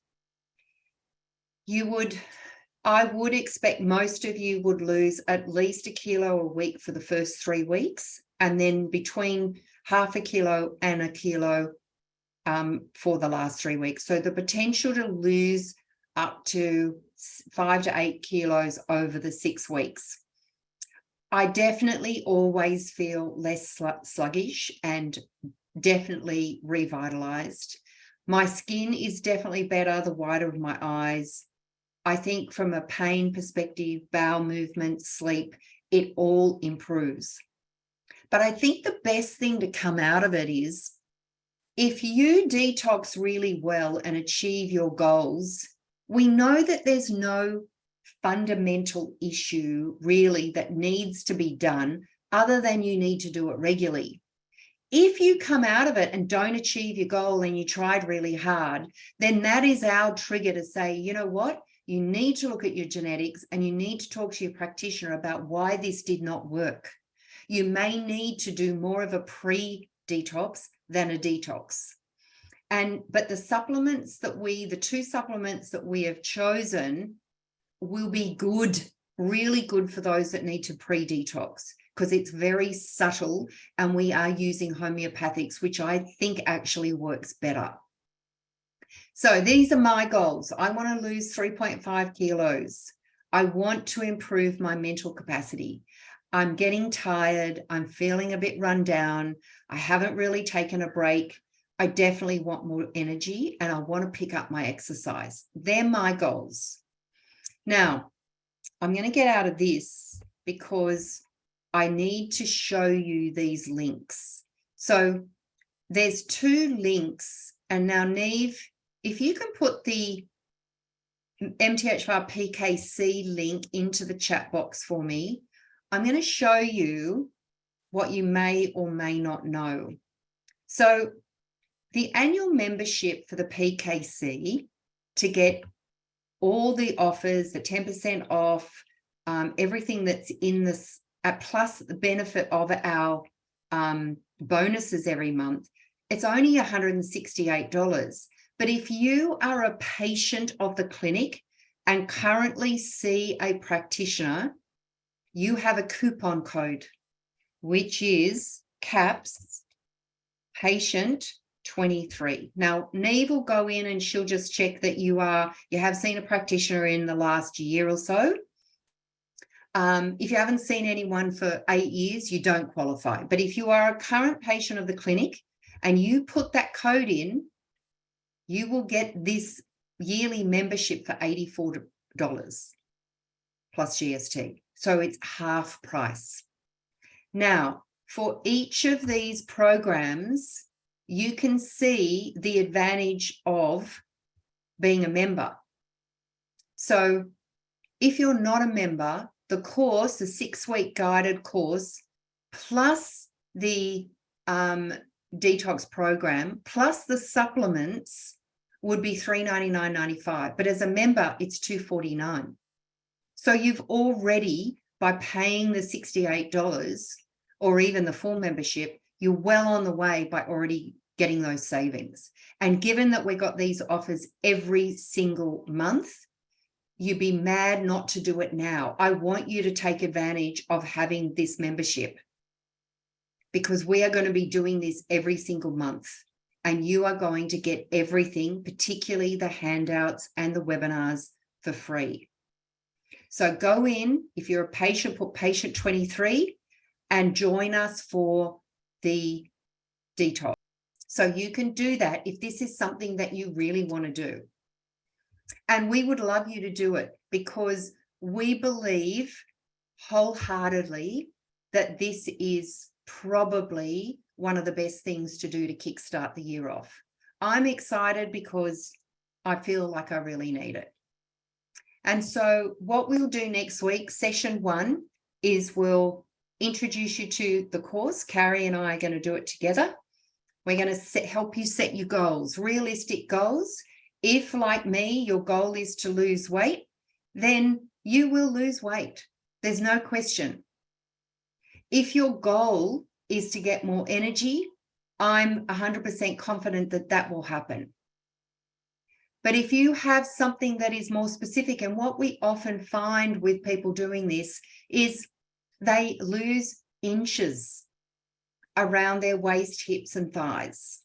I would expect most of you would lose at least 1 kilo a week for the first 3 weeks, and then between 0.5 kilo and 1 kilo for the last 3 weeks. So the potential to lose up to 5 to 8 kilos over the 6 weeks. I definitely always feel less sluggish and definitely revitalized. My skin is definitely better, the whiter of my eyes. I think from a pain perspective, bowel movement, sleep, it all improves. But I think the best thing to come out of it is, if you detox really well and achieve your goals, we know that there's no fundamental issue really that needs to be done other than you need to do it regularly. If you come out of it and don't achieve your goal and you tried really hard, then that is our trigger to say, you know what? You need to look at your genetics, and you need to talk to your practitioner about why this did not work. You may need to do more of a pre-detox than a detox. But the supplements the 2 supplements that we have chosen will be good, really good for those that need to pre-detox, because it's very subtle, and we are using homeopathics, which I think actually works better. So these are my goals. I want to lose 3.5 kilos. I want to improve my mental capacity. I'm getting tired. I'm feeling a bit run down. I haven't really taken a break. I definitely want more energy and I want to pick up my exercise. They're my goals. Now, I'm going to get out of this because I need to show you these links. So there's 2 links. And now, Neve, if you can put the MTHFR PKC link into the chat box for me, I'm going to show you what you may or may not know. So the annual membership for the PKC, to get all the offers, the 10% off, everything that's in this, plus the benefit of our bonuses every month, it's only $168. But if you are a patient of the clinic and currently see a practitioner, you have a coupon code, which is CAPS patient 23. Now, Neve will go in and she'll just check that you have seen a practitioner in the last year or so. If you haven't seen anyone for 8 years, you don't qualify. But if you are a current patient of the clinic and you put that code in, you will get this yearly membership for $84 plus GST. So it's half price. Now, for each of these programs, you can see the advantage of being a member. So if you're not a member, the course, the 6-week guided course, plus the detox program, plus the supplements would be $399.95. But as a member, it's $249. So you've already, by paying the $68 or even the full membership, you're well on the way by already getting those savings. And given that we got these offers every single month, you'd be mad not to do it now. I want you to take advantage of having this membership because we are going to be doing this every single month and you are going to get everything, particularly the handouts and the webinars, for free. So go in, if you're a patient, put patient 23 and join us for the detox. So you can do that if this is something that you really want to do. And we would love you to do it because we believe wholeheartedly that this is probably one of the best things to do to kickstart the year off. I'm excited because I feel like I really need it. And so what we'll do next week, session 1, is we'll introduce you to the course. Carrie and I are going to do it together. We're going to help you set your goals, realistic goals. If, like me, your goal is to lose weight, then you will lose weight. There's no question. If your goal is to get more energy, I'm 100% confident that that will happen. But if you have something that is more specific, and what we often find with people doing this is they lose inches around their waist, hips, and thighs.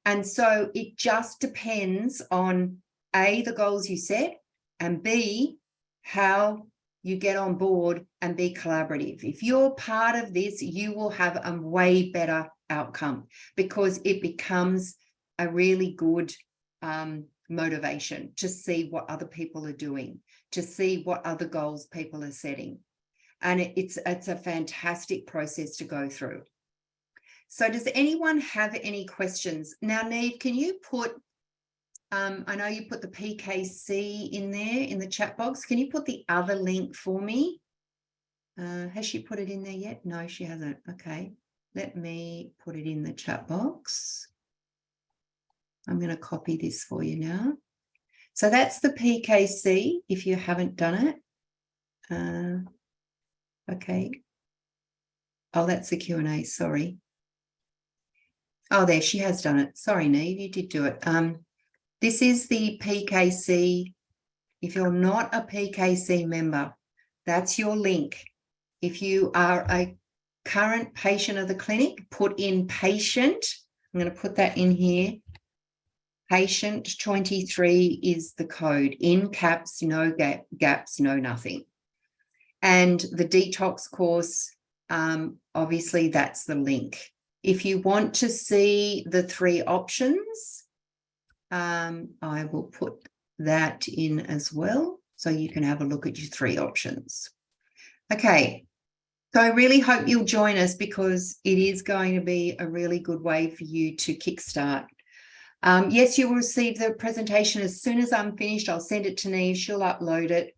And so it just depends on A, the goals you set, and B, how you get on board and be collaborative. If you're part of this, you will have a way better outcome because it becomes a really good motivation to see what other people are doing, to see what other goals people are setting. And it's a fantastic process to go through. So does anyone have any questions? Now, Neve, can you put, I know you put the PKC in there in the chat box. Can you put the other link for me? Has she put it in there yet? No, she hasn't. Okay, let me put it in the chat box. I'm going to copy this for you now. So that's the PKC if you haven't done it. Okay. Oh, that's the Q&A, sorry. Oh, there, she has done it. Sorry, Neve, you did do it. This is the PKC. If you're not a PKC member, that's your link. If you are a current patient of the clinic, put in patient. I'm going to put that in here. Patient 23 is the code, in caps, no gaps, no nothing. And the detox course, obviously that's the link. If you want to see the 3 options, I will put that in as well, so you can have a look at your 3 options. Okay, so I really hope you'll join us, because it is going to be a really good way for you to kickstart. Yes, you will receive the presentation as soon as I'm finished. I'll send it to Neve, she'll upload it.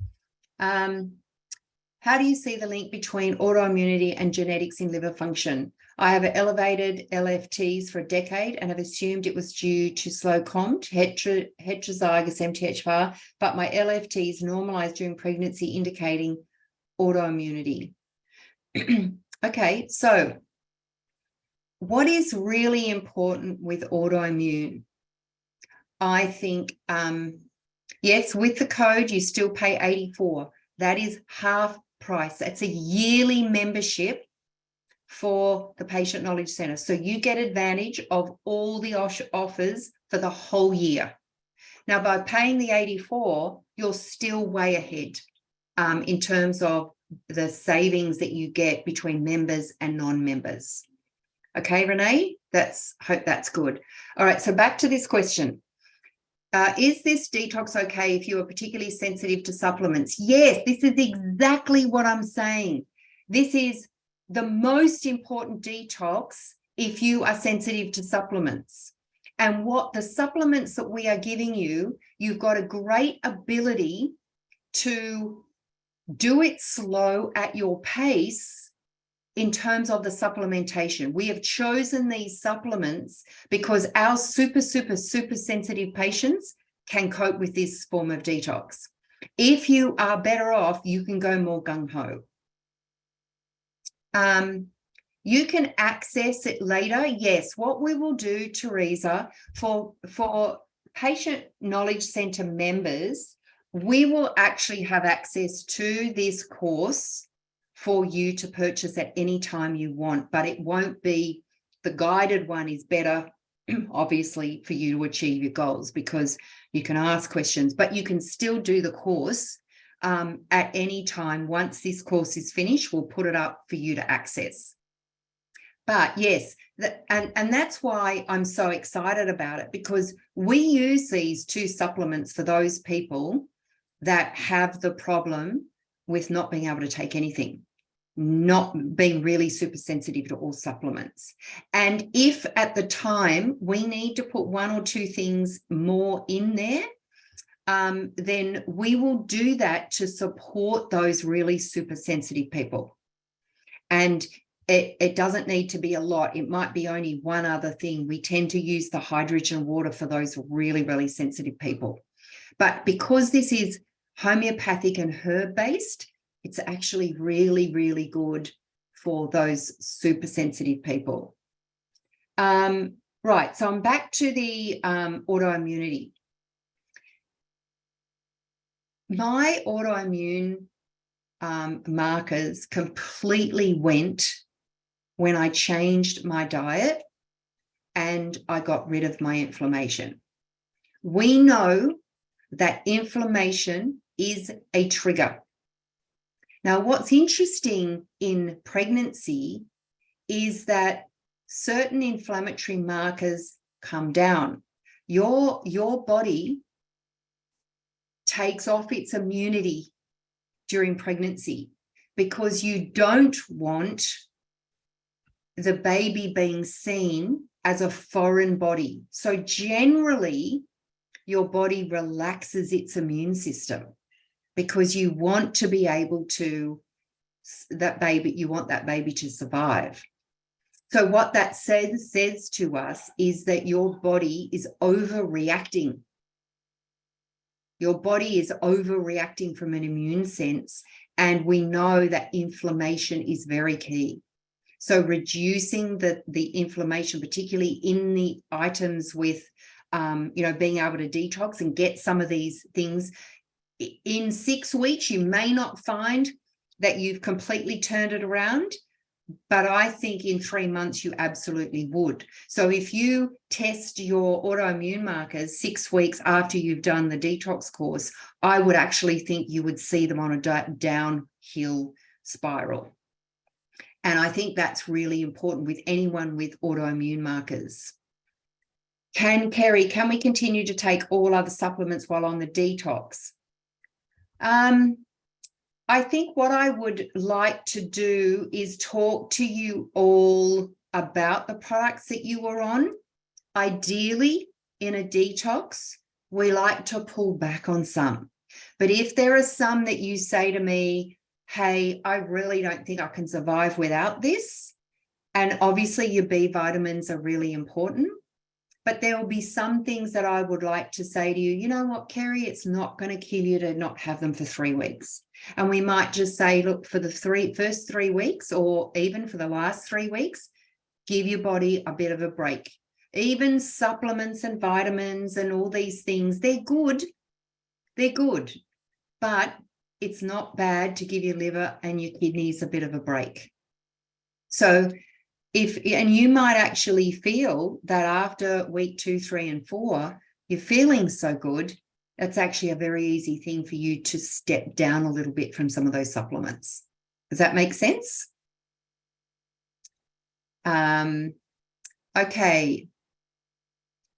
How do you see the link between autoimmunity and genetics in liver function? I have elevated LFTs for a decade and have assumed it was due to slow COMT, heterozygous MTHFR, but my LFTs normalized during pregnancy, indicating autoimmunity. Okay, so what is really important with autoimmune? I think, yes, with the code, you still pay $84. That is half price. That's a yearly membership for the Patient Knowledge Centre. So you get advantage of all the offers for the whole year. Now, by paying the $84, you're still way ahead in terms of the savings that you get between members and non-members. Okay, Renee, hope that's good. All right, so back to this question. Is this detox okay if you are particularly sensitive to supplements? Yes, this is exactly what I'm saying. This is the most important detox if you are sensitive to supplements. And what the supplements that we are giving you, you've got a great ability to do it slow at your pace in terms of the supplementation. We have chosen these supplements because our super sensitive patients can cope with this form of detox. If you are better off, you can go more gung-ho. You can access it later. Yes, what we will do, Teresa, for Patient Knowledge Centre members, we will actually have access to this course for you to purchase at any time you want, but it won't be, the guided one is better, obviously, for you to achieve your goals, because you can ask questions, but you can still do the course at any time. Once this course is finished, we'll put it up for you to access. But yes, and that's why I'm so excited about it, because we use these 2 supplements for those people that have the problem with not being able to take anything, not being really super sensitive to all supplements. And if at the time we need to put 1 or 2 things more in there, then we will do that to support those really super sensitive people. And it doesn't need to be a lot. It might be only 1 other thing. We tend to use the hydrogen water for those really sensitive people. But because this is homeopathic and herb-based, it's actually really good for those super sensitive people. Right, so I'm back to the autoimmunity. My autoimmune markers completely went when I changed my diet and I got rid of my inflammation. We know that inflammation is a trigger. Now, what's interesting in pregnancy is that certain inflammatory markers come down. Your body takes off its immunity during pregnancy because you don't want the baby being seen as a foreign body. So generally, your body relaxes its immune system because you want to be able to, you want that baby to survive. So what that says to us is that your body is overreacting. Your body is overreacting from an immune sense, and we know that inflammation is very key. So reducing the inflammation, particularly in the items with, being able to detox and get some of these things. In 6 weeks, you may not find that you've completely turned it around, But I think in 3 months, you absolutely would. So if you test your autoimmune markers 6 weeks after you've done the detox course, I would actually think you would see them on a downhill spiral. And I think that's really important with anyone with autoimmune markers. Carrie, can we continue to take all other supplements while on the detox? I think what I would like to do is talk to you all about the products that you are on. Ideally, in a detox, we like to pull back on some. But if there are some that you say to me, hey, I really don't think I can survive without this, and obviously your B vitamins are really important, but there will be some things that I would like to say to you, you know what, Carrie, it's not going to kill you to not have them for 3 weeks. And we might just say, look, for the first 3 weeks, or even for the last 3 weeks, give your body a bit of a break. Even supplements and vitamins and all these things, they're good. They're good. But it's not bad to give your liver and your kidneys a bit of a break. So and you might actually feel that after week 2, 3, and 4, you're feeling so good, it's actually a very easy thing for you to step down a little bit from some of those supplements. Does that make sense? Okay.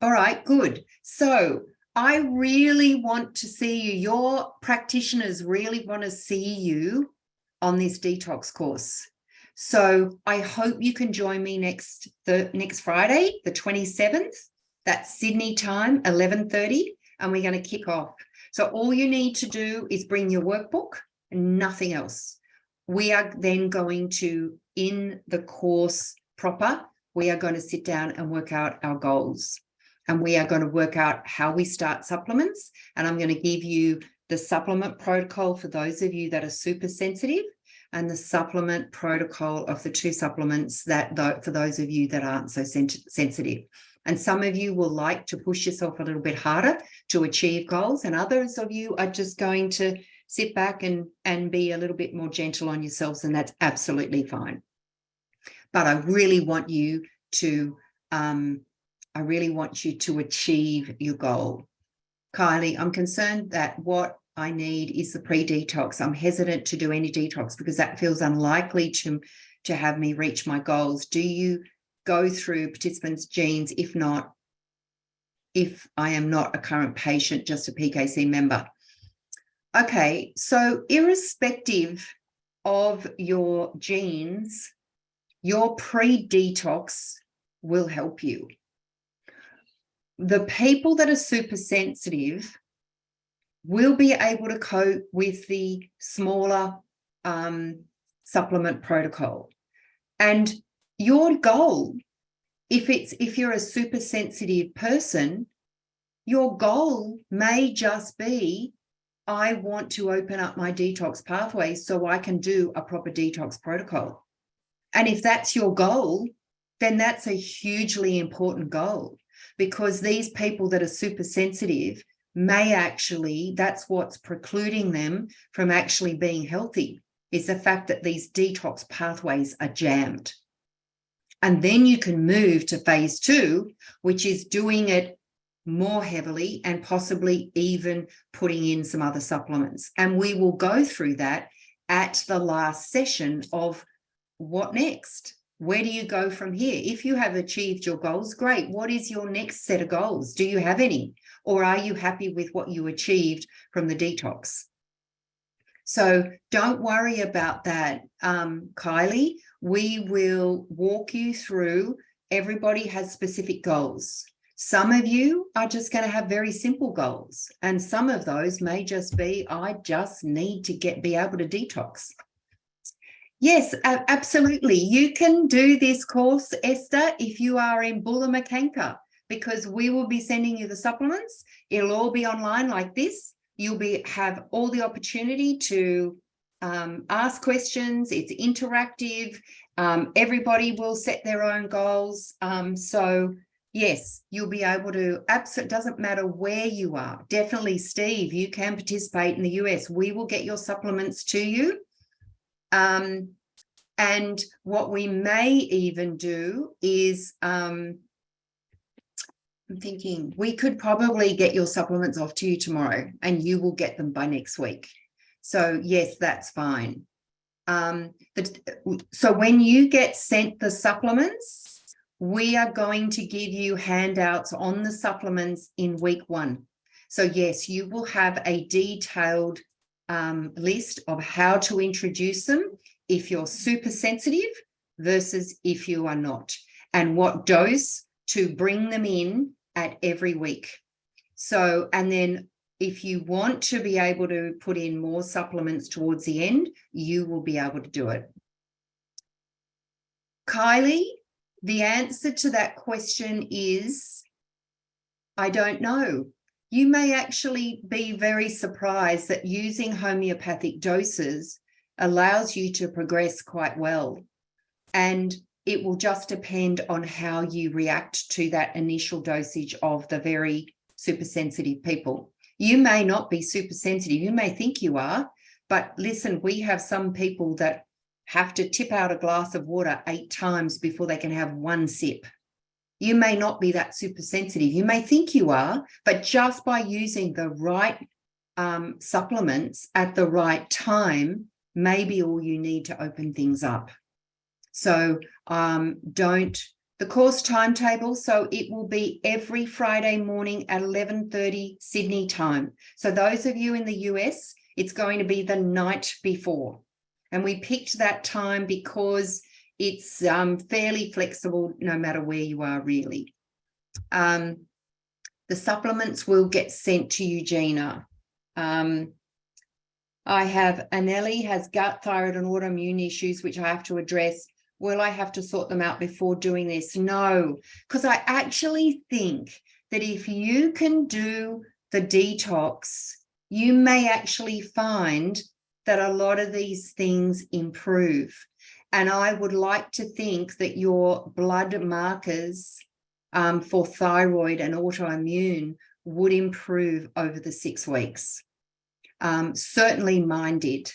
All right, good. So I really want to see you. Your practitioners really want to see you on this detox course. So I hope you can join me next Friday, the 27th. That's Sydney time, 11:30, and we're going to kick off. So all you need to do is bring your workbook and nothing else. We are then going to, in the course proper, we are going to sit down and work out our goals. And we are going to work out how we start supplements. And I'm going to give you the supplement protocol for those of you that are super sensitive, and the supplement protocol of the 2 supplements that for those of you that aren't so sensitive. And some of you will like to push yourself a little bit harder to achieve goals, and others of you are just going to sit back and be a little bit more gentle on yourselves, and that's absolutely fine. But I really want you to achieve your goal. Kylie, I'm concerned that what I need is the pre-detox. I'm hesitant to do any detox because that feels unlikely to have me reach my goals. Do you go through participants' genes? If not, if I am not a current patient, just a PKC member. Okay, so irrespective of your genes, your pre-detox will help you. The people that are super sensitive will be able to cope with the smaller supplement protocol. And your goal, if you're a super sensitive person, your goal may just be, I want to open up my detox pathway so I can do a proper detox protocol. And if that's your goal, then that's a hugely important goal, because these people that are super sensitive may actually, that's what's precluding them from actually being healthy, is the fact that these detox pathways are jammed. And then you can move to phase 2, which is doing it more heavily and possibly even putting in some other supplements. And we will go through that at the last session of what next? Where do you go from here? If you have achieved your goals, great. What is your next set of goals? Do you have any? Or are you happy with what you achieved from the detox? So don't worry about that, Kylie. We will walk you through. Everybody has specific goals. Some of you are just going to have very simple goals. And some of those may just be, I just need to be able to detox. Yes, absolutely. You can do this course, Esther, if you are in Bullamakanka, because we will be sending you the supplements. It'll all be online like this. You'll have all the opportunity to ask questions. It's interactive. Everybody will set their own goals. So yes, you'll be able to, it doesn't matter where you are. Definitely, Steve, you can participate in the US. We will get your supplements to you. And what we may even do is, I'm thinking we could probably get your supplements off to you tomorrow and you will get them by next week. So yes, that's fine. So when you get sent the supplements, we are going to give you handouts on the supplements in week 1. So yes, you will have a detailed list of how to introduce them if you're super sensitive versus if you are not, and what dose to bring them in at every week. So, and then if you want to be able to put in more supplements towards the end, you will be able to do it. Kylie, the answer to that question is, I don't know. You may actually be very surprised that using homeopathic doses allows you to progress quite well. And it will just depend on how you react to that initial dosage of the very super sensitive people. You may not be super sensitive. You may think you are, but listen, we have some people that have to tip out a glass of water 8 times before they can have 1 sip. You may not be that super sensitive. You may think you are, but just by using the right supplements at the right time, maybe all you need to open things up. So the course timetable, so it will be every Friday morning at 11:30 Sydney time. So those of you in the US, it's going to be the night before. And we picked that time because it's fairly flexible no matter where you are, really. The supplements will get sent to you, Gina. I have Anelli has gut, thyroid, and autoimmune issues, which I have to address. Will I have to sort them out before doing this? No, because I actually think that if you can do the detox, you may actually find that a lot of these things improve. And I would like to think that your blood markers for thyroid and autoimmune would improve over the 6 weeks. Certainly mine did,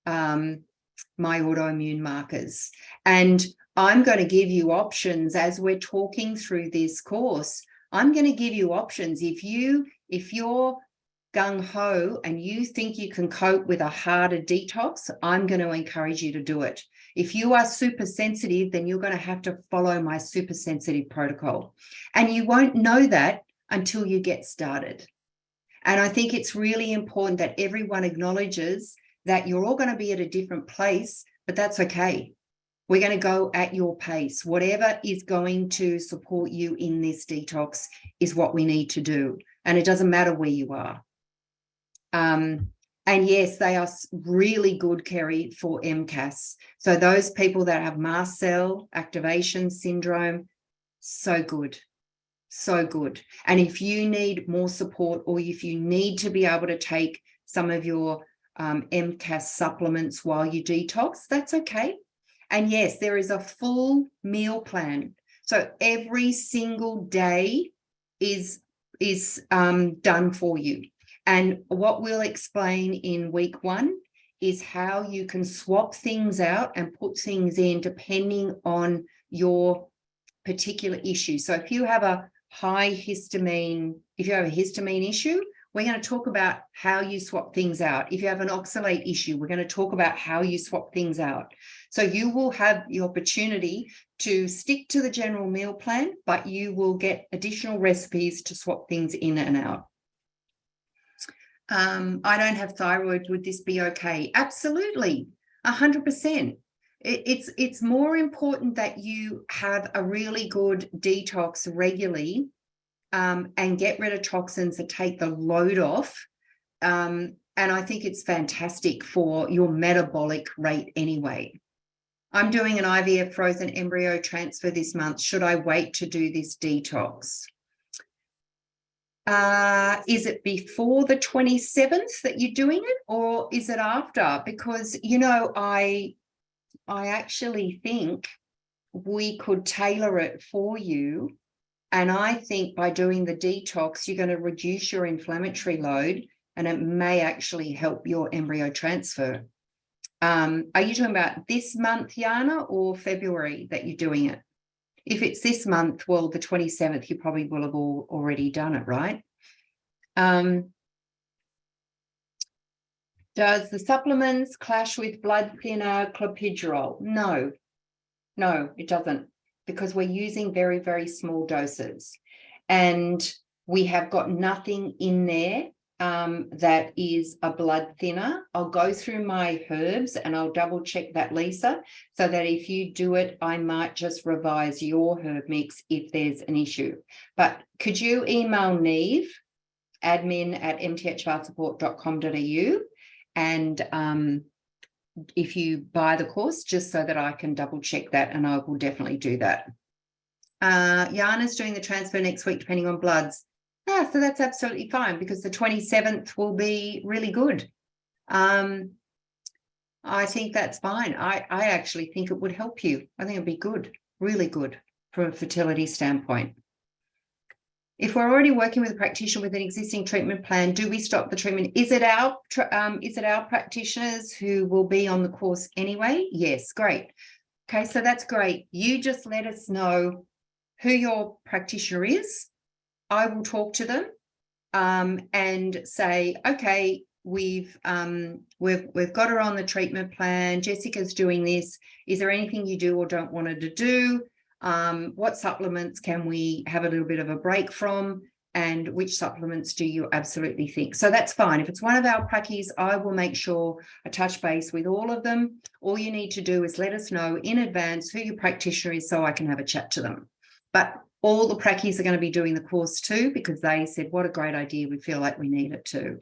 my autoimmune markers. And I'm going to give you options as we're talking through this course. I'm going to give you options. If you're gung-ho and you think you can cope with a harder detox, I'm going to encourage you to do it. If you are super sensitive, then you're going to have to follow my super sensitive protocol. And you won't know that until you get started. And I think it's really important that everyone acknowledges that you're all going to be at a different place, but that's okay. We're going to go at your pace. Whatever is going to support you in this detox is what we need to do. And it doesn't matter where you are. And yes, they are really good, Carrie, for MCAS. So those people that have mast cell activation syndrome, so good. So good. And if you need more support, or if you need to be able to take some of your MCAS supplements while you detox, that's okay. And yes, there is a full meal plan. So every single day is done for you. And what we'll explain in week 1 is how you can swap things out and put things in depending on your particular issue. So if you have a high histamine, if you have a histamine issue, we're going to talk about how you swap things out. If you have an oxalate issue, we're going to talk about how you swap things out. So you will have the opportunity to stick to the general meal plan, but you will get additional recipes to swap things in and out. I don't have thyroid. Would this be okay? Absolutely, 100%. It's more important that you have a really good detox regularly and get rid of toxins that take the load off. And I think it's fantastic for your metabolic rate anyway. I'm doing an IVF frozen embryo transfer this month. Should I wait to do this detox? Is it before the 27th that you're doing it, or is it after? Because, you know, I actually think we could tailor it for you. And I think by doing the detox, you're going to reduce your inflammatory load, and it may actually help your embryo transfer. Are you talking about this month, Yana, or February that you're doing it? If it's this month, well, the 27th, you probably will have already done it, right? Does the supplements clash with blood thinner clopidogrel? No, it doesn't, because we're using very, very small doses. And we have got nothing in there that is a blood thinner. I'll go through my herbs and I'll double check that, Lisa, so that if you do it, I might just revise your herb mix if there's an issue. But could you email Neve, admin@mthfrsupport.com.au, and if you buy the course, just so that I can double check that, and I will definitely do that. Yana's doing the transfer next week, depending on bloods. So that's absolutely fine, because the 27th will be really good. I think that's fine. I actually think it would help you. I think it'd be good, really good from a fertility standpoint. If we're already working with a practitioner with an existing treatment plan, do we stop the treatment? Is it our practitioners who will be on the course anyway? Yes, great. Okay, so that's great. You just let us know who your practitioner is. I will talk to them and say, okay, we've got her on the treatment plan. Jessica's doing this. Is there anything you do or don't want her to do? What supplements can we have a little bit of a break from? And which supplements do you absolutely think? So that's fine. If it's one of our prackies, I will make sure I touch base with all of them. All you need to do is let us know in advance who your practitioner is so I can have a chat to them. But all the prackies are going to be doing the course too, because they said, what a great idea. We feel like we need it too.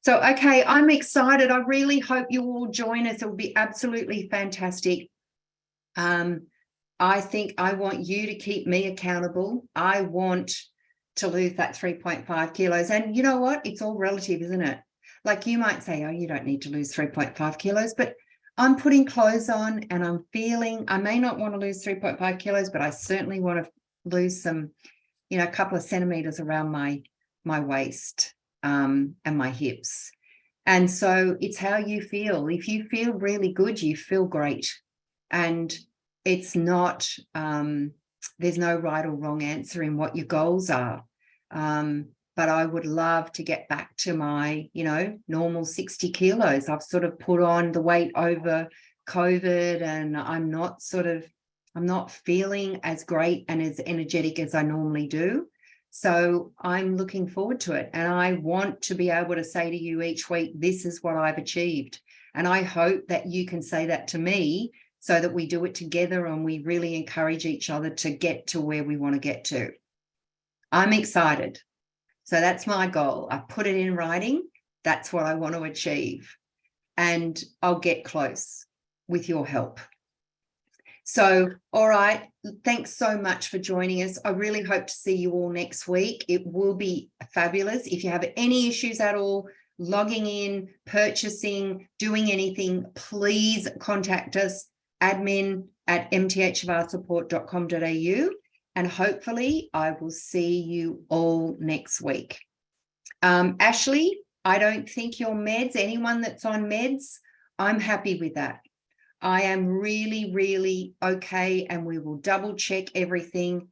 So, okay, I'm excited. I really hope you all join us. It will be absolutely fantastic. I think I want you to keep me accountable. I want to lose that 3.5 kilos. And you know what? It's all relative, isn't it? Like you might say, oh, you don't need to lose 3.5 kilos, but I'm putting clothes on and I'm feeling, I may not want to lose 3.5 kilos, but I certainly want to lose some, a couple of centimeters around my waist and my hips. And so it's how you feel. If you feel really good, you feel great. And it's not, there's no right or wrong answer in what your goals are. But I would love to get back to my, normal 60 kilos. I've sort of put on the weight over COVID, and I'm not feeling as great and as energetic as I normally do. So I'm looking forward to it. And I want to be able to say to you each week, this is what I've achieved. And I hope that you can say that to me, so that we do it together and we really encourage each other to get to where we want to get to. I'm excited. So that's my goal. I put it in writing. That's what I want to achieve. And I'll get close with your help. So, all right. Thanks so much for joining us. I really hope to see you all next week. It will be fabulous. If you have any issues at all, logging in, purchasing, doing anything, please contact us, admin@mthfrsupport.com.au. And hopefully I will see you all next week. Ashley, I don't think your meds, anyone that's on meds, I'm happy with that. I am really, really okay, and we will double check everything.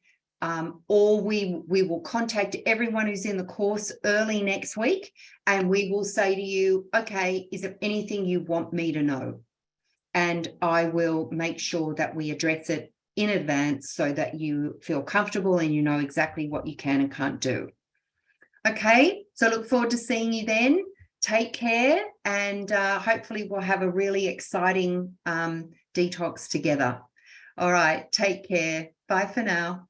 Or we will contact everyone who's in the course early next week, and we will say to you, okay, is there anything you want me to know? And I will make sure that we address it in advance so that you feel comfortable and you know exactly what you can and can't do. Okay, so look forward to seeing you then. Take care, and hopefully we'll have a really exciting detox together. All right, take care. Bye for now.